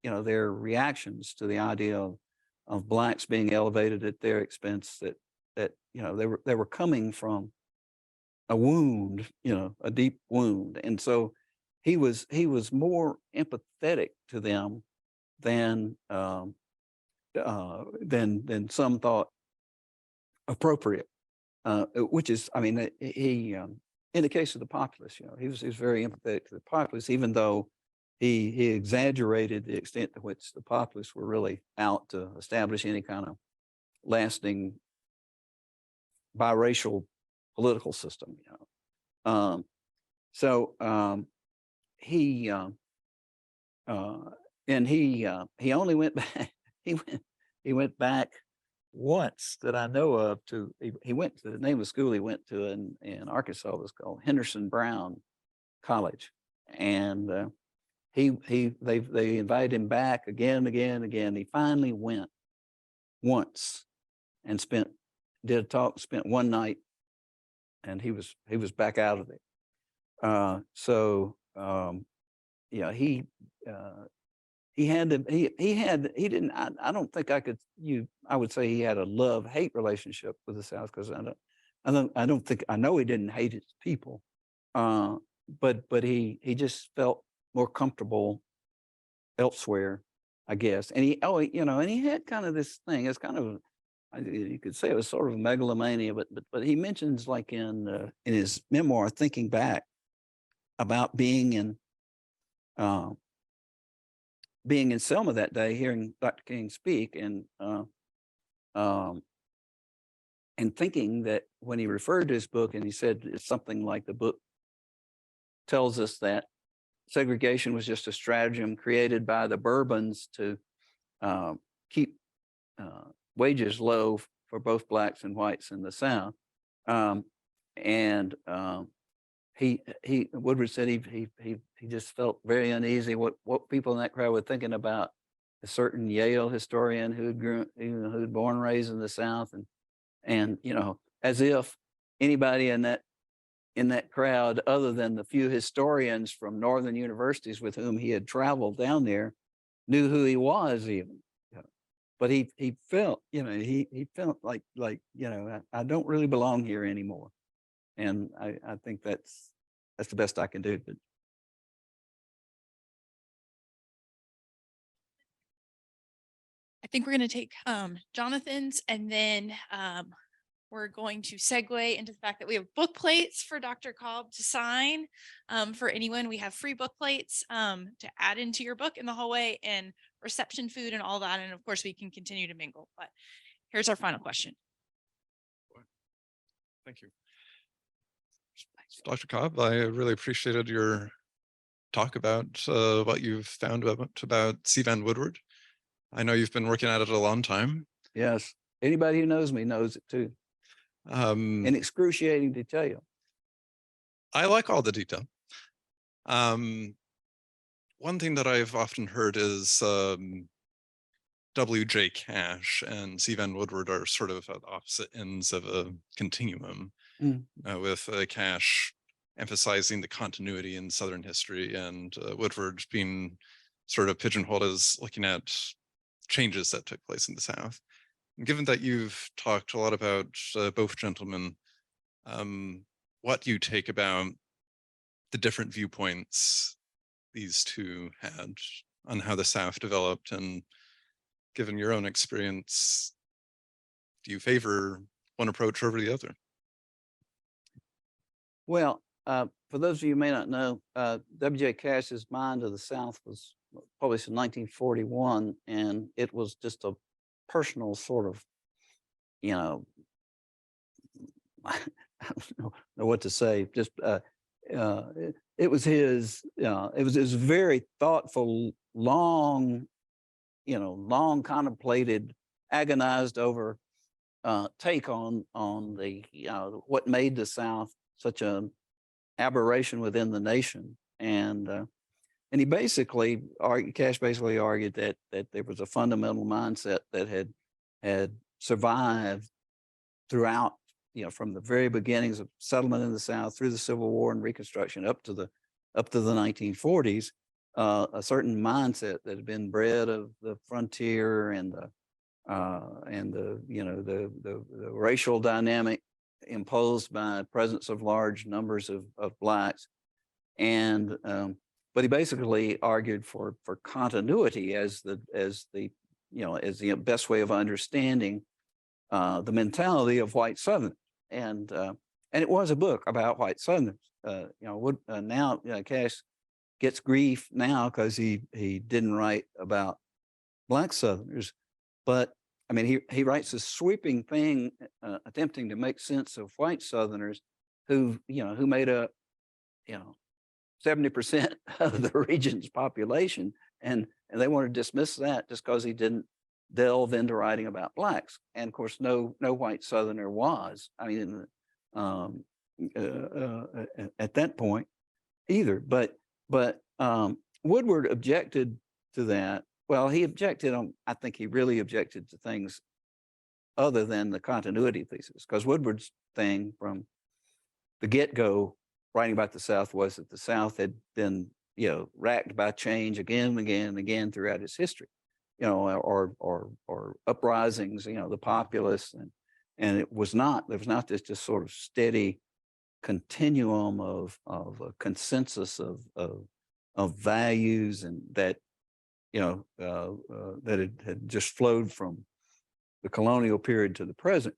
their reactions to the idea of blacks being elevated at their expense, that they were coming from a wound, a deep wound, and so he was more empathetic to them than some thought appropriate. Which is, I mean, he in the case of the populace, he was very empathetic to the populace, even though he exaggerated the extent to which the populace were really out to establish any kind of lasting biracial political system. He only went back. He went back once that I know of to. He went to the name of the school he went to in Arkansas was called Henderson Brown College, and they invited him back again. He finally went once and did a talk, spent one night, and he was back out of it. I don't think I would say he had a love-hate relationship with the South, because I know he didn't hate his people. But he just felt more comfortable elsewhere, I guess. And he had kind of this thing. It's kind of, you could say it was sort of a megalomania, but he mentions, like in his memoir, Thinking Back, about being in Selma that day, hearing Dr. King speak, and thinking that when he referred to his book, and he said it's something like, the book tells us that segregation was just a stratagem created by the Bourbons to keep wages low for both blacks and whites in the South. Woodward said he just felt very uneasy what people in that crowd were thinking about a certain Yale historian who'd born and raised in the South, and as if anybody in that crowd, other than the few historians from northern universities with whom he had traveled down there, knew who he was even. But he felt, he felt like I don't really belong here anymore. And I think that's the best I can do. But I think we're going to take Jonathan's, and then we're going to segue into the fact that we have book plates for Dr. Cobb to sign. For anyone, we have free book plates to add into your book in the hallway, and reception food and all that. And of course, we can continue to mingle. But here's our final question. Thank you. Dr. Cobb, I really appreciated your talk about what you've found about C. Vann Woodward. I know you've been working at it a long time. yes, anybody who knows me knows it too. In excruciating detail. I like all the detail. One thing that I've often heard is W.J. Cash and C. Vann Woodward are sort of at opposite ends of a continuum, with Cash emphasizing the continuity in Southern history, and Woodward being sort of pigeonholed as looking at changes that took place in the South. And given that you've talked a lot about both gentlemen, what do you take about the different viewpoints these two had on how the South developed, and given your own experience, do you favor one approach over the other? Well, for those of you who may not know, W.J. Cash's Mind of the South was published in 1941, and it was just a personal sort of, you know, I don't know what to say. Just it was his. It was his very thoughtful, long, long contemplated, agonized over take on the what made the South such an aberration within the nation, and he basically argued. Cash basically argued that there was a fundamental mindset that had survived throughout, from the very beginnings of settlement in the South through the Civil War and Reconstruction up to the 1940s, a certain mindset that had been bred of the frontier and the racial dynamic imposed by presence of large numbers of blacks, and but he basically argued for continuity as the best way of understanding the mentality of white Southerners, and it was a book about white Southerners. Now Cash gets grief now because he didn't write about black Southerners, but I mean he writes a sweeping thing attempting to make sense of white Southerners who made up 70% of the region's population, and they want to dismiss that just because he didn't delve into writing about blacks. And of course, no white Southerner was, I mean, at that point either. But Woodward objected to that. Well, he objected on, I think he really objected to things other than the continuity thesis, because Woodward's thing from the get-go writing about the South was that the South had been, racked by change again and again and again throughout its history, or uprisings, the populace, and there was not this just sort of steady continuum of a consensus of values, and that that it had just flowed from the colonial period to the present.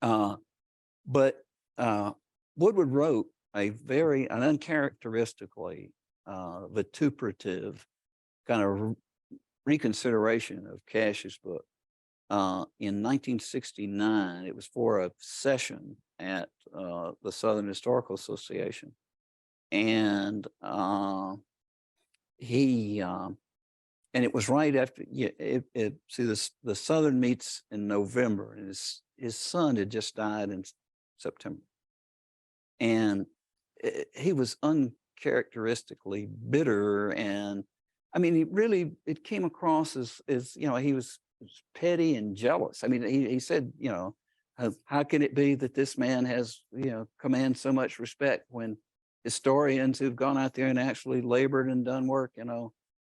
But Woodward wrote an uncharacteristically vituperative kind of reconsideration of Cash's book in 1969. It was for a session at the Southern Historical Association, and and it was right after the Southern meets in November, and his son had just died in September, and he was uncharacteristically bitter, and I mean, it came across as he was petty and jealous. I mean, he said, how can it be that this man has, commands so much respect when historians who've gone out there and actually labored and done work,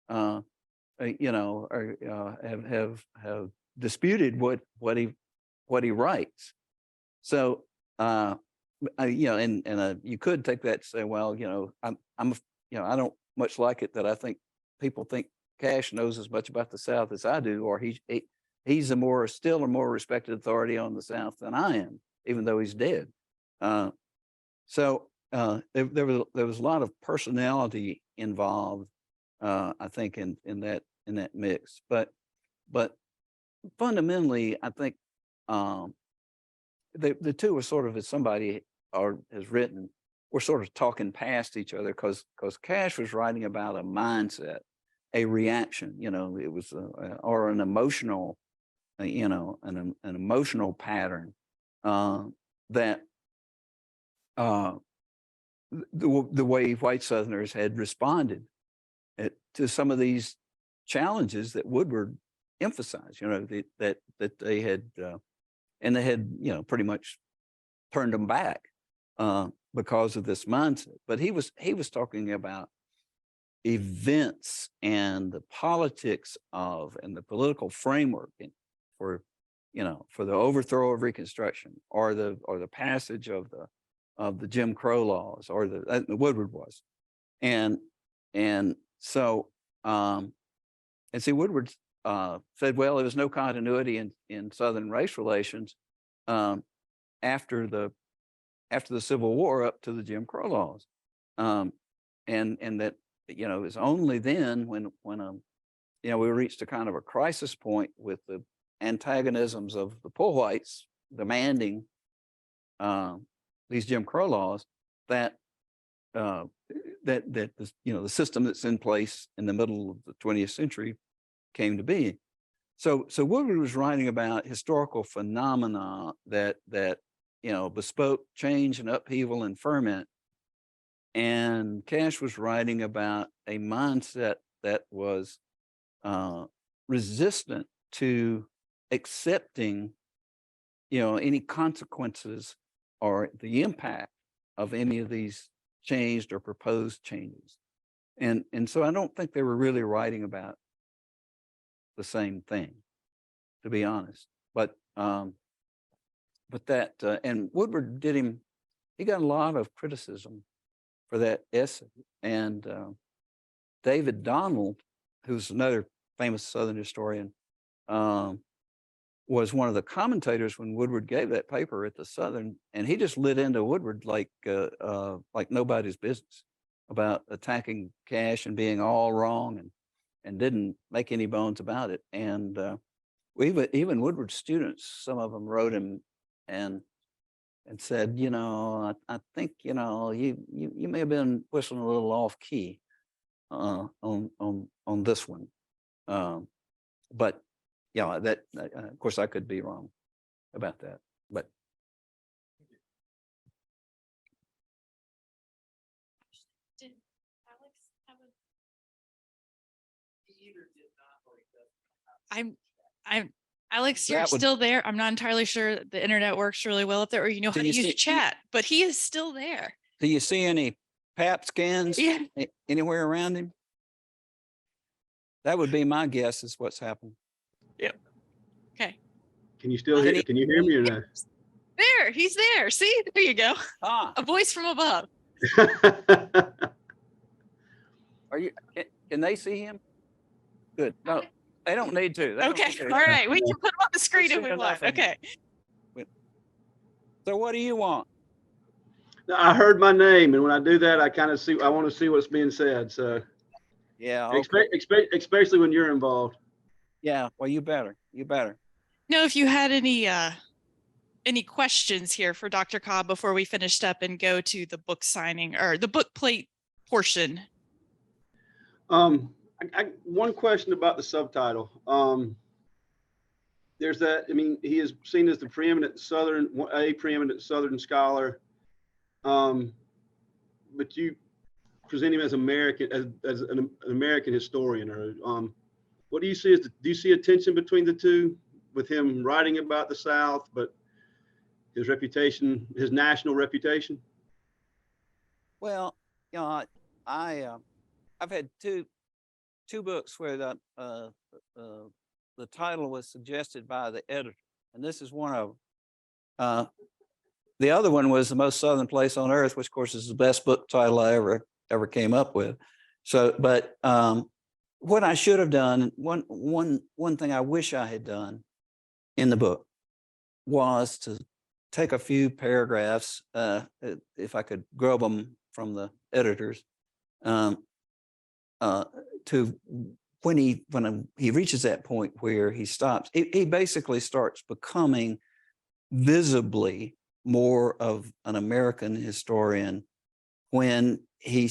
have disputed what he writes. So, you could take that to say, well, I don't much like it that I think people think Cash knows as much about the South as I do, or he's still a more respected authority on the South than I am, even though he's dead. So there was a lot of personality involved, I think, in that mix. But fundamentally, I think the two are sort of, as somebody has written, we're sort of talking past each other, because Cash was writing about a mindset, a reaction. It was or an emotional, an emotional pattern that the way white Southerners had responded to some of these challenges that Woodward emphasized. That they had, and they had, pretty much turned them back because of this mindset. But he was talking about events and the politics of, and the political framework for the overthrow of Reconstruction, or the passage of the Jim Crow laws, or the Woodward was, and so and see, Woodward said, well, there was no continuity in Southern race relations after the Civil War up to the Jim Crow laws, and that it's only then when we reached a kind of a crisis point with the antagonisms of the poor whites demanding these Jim Crow laws that the system that's in place in the middle of the 20th century came to be. So Woodward was writing about historical phenomena that bespoke change and upheaval and ferment, and Cash was writing about a mindset that was resistant to accepting any consequences or the impact of any of these changed or proposed changes. And so I don't think they were really writing about the same thing, to be honest. But that and Woodward he got a lot of criticism for that essay. And David Donald, who's another famous Southern historian, was one of the commentators when Woodward gave that paper at the Southern, and he just lit into Woodward like nobody's business about attacking Cash and being all wrong, and didn't make any bones about it. And even Woodward's students, some of them wrote him and said, I think you may have been whistling a little off key on this one, but that of course I could be wrong about that, but. Did Alex have I'm Alex, you're still there. I'm not entirely sure the internet works really well up there, or how to use chat, but he is still there. Do you see any PAP scans anywhere around him? That would be my guess is what's happened. Yep. Okay. Can you still hear? Can you hear me or not? There, he's there. See, there you go. A voice from above. Are you? Can they see him? Good. No, they don't need to. Okay. All right. We can put him on the screen if we want. Okay. So what do you want? I heard my name, and when I do that, I kind of see. I want to see what's being said. So yeah, okay. Especially when you're involved. Yeah. Well, you better. No, if you had any questions here for Dr. Cobb before we finished up and go to the book signing or the book plate portion. One question about the subtitle. There's that. I mean, he is seen as the preeminent Southern scholar, but you present him as American, as an American historian. Or what do you see? Do you see a tension between the two, with him writing about the South, but his reputation, his national reputation? Well, I've had two books where the title was suggested by the editor, and this is one of them. The other one was The Most Southern Place on Earth, which of course is the best book title I ever came up with. So, but what I should have done, one thing I wish I had done in the book was to take a few paragraphs, if I could grub them from the editors, to when he reaches that point where he stops, he basically starts becoming visibly more of an American historian when he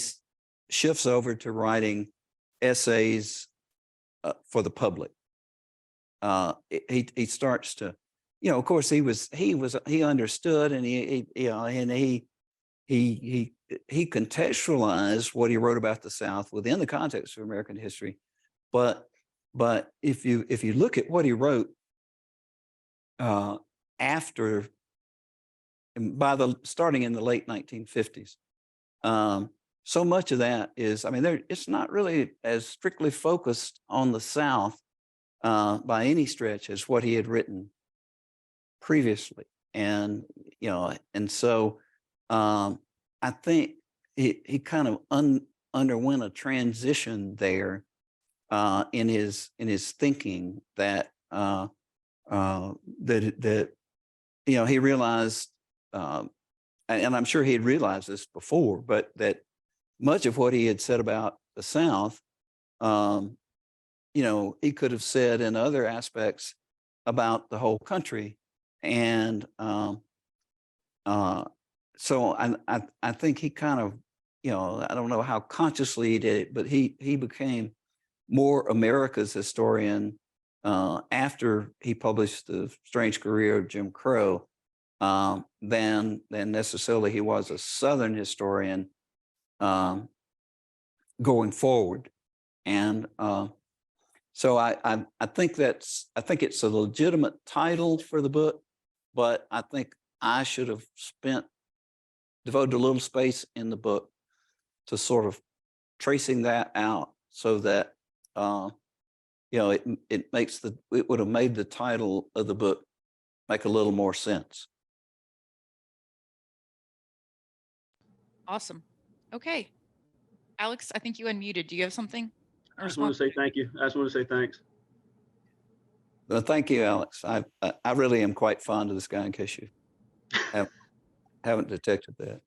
shifts over to writing essays for the public. He starts to, of course, he understood, and he contextualized what he wrote about the South within the context of American history. But if you look at what he wrote after, starting in the late 1950s, so much of that is, it's not really as strictly focused on the South by any stretch as what he had written previously. And so I think he kind of underwent a transition there in his thinking that that he realized, and I'm sure he had realized this before, but that much of what he had said about the South, he could have said in other aspects about the whole country. And so I think he kind of, I don't know how consciously he did it, but he became more America's historian after he published The Strange Career of Jim Crow than necessarily he was a Southern historian going forward. And so I think it's a legitimate title for the book, but I think I should have devoted a little space in the book to sort of tracing that out, so that it would have made the title of the book make a little more sense. Awesome. Okay. Alex, I think you unmuted. Do you have something? I just want to say thank you. I just want to say thanks. Well, thank you, Alex. I really am quite fond of this guy, in case you haven't detected that.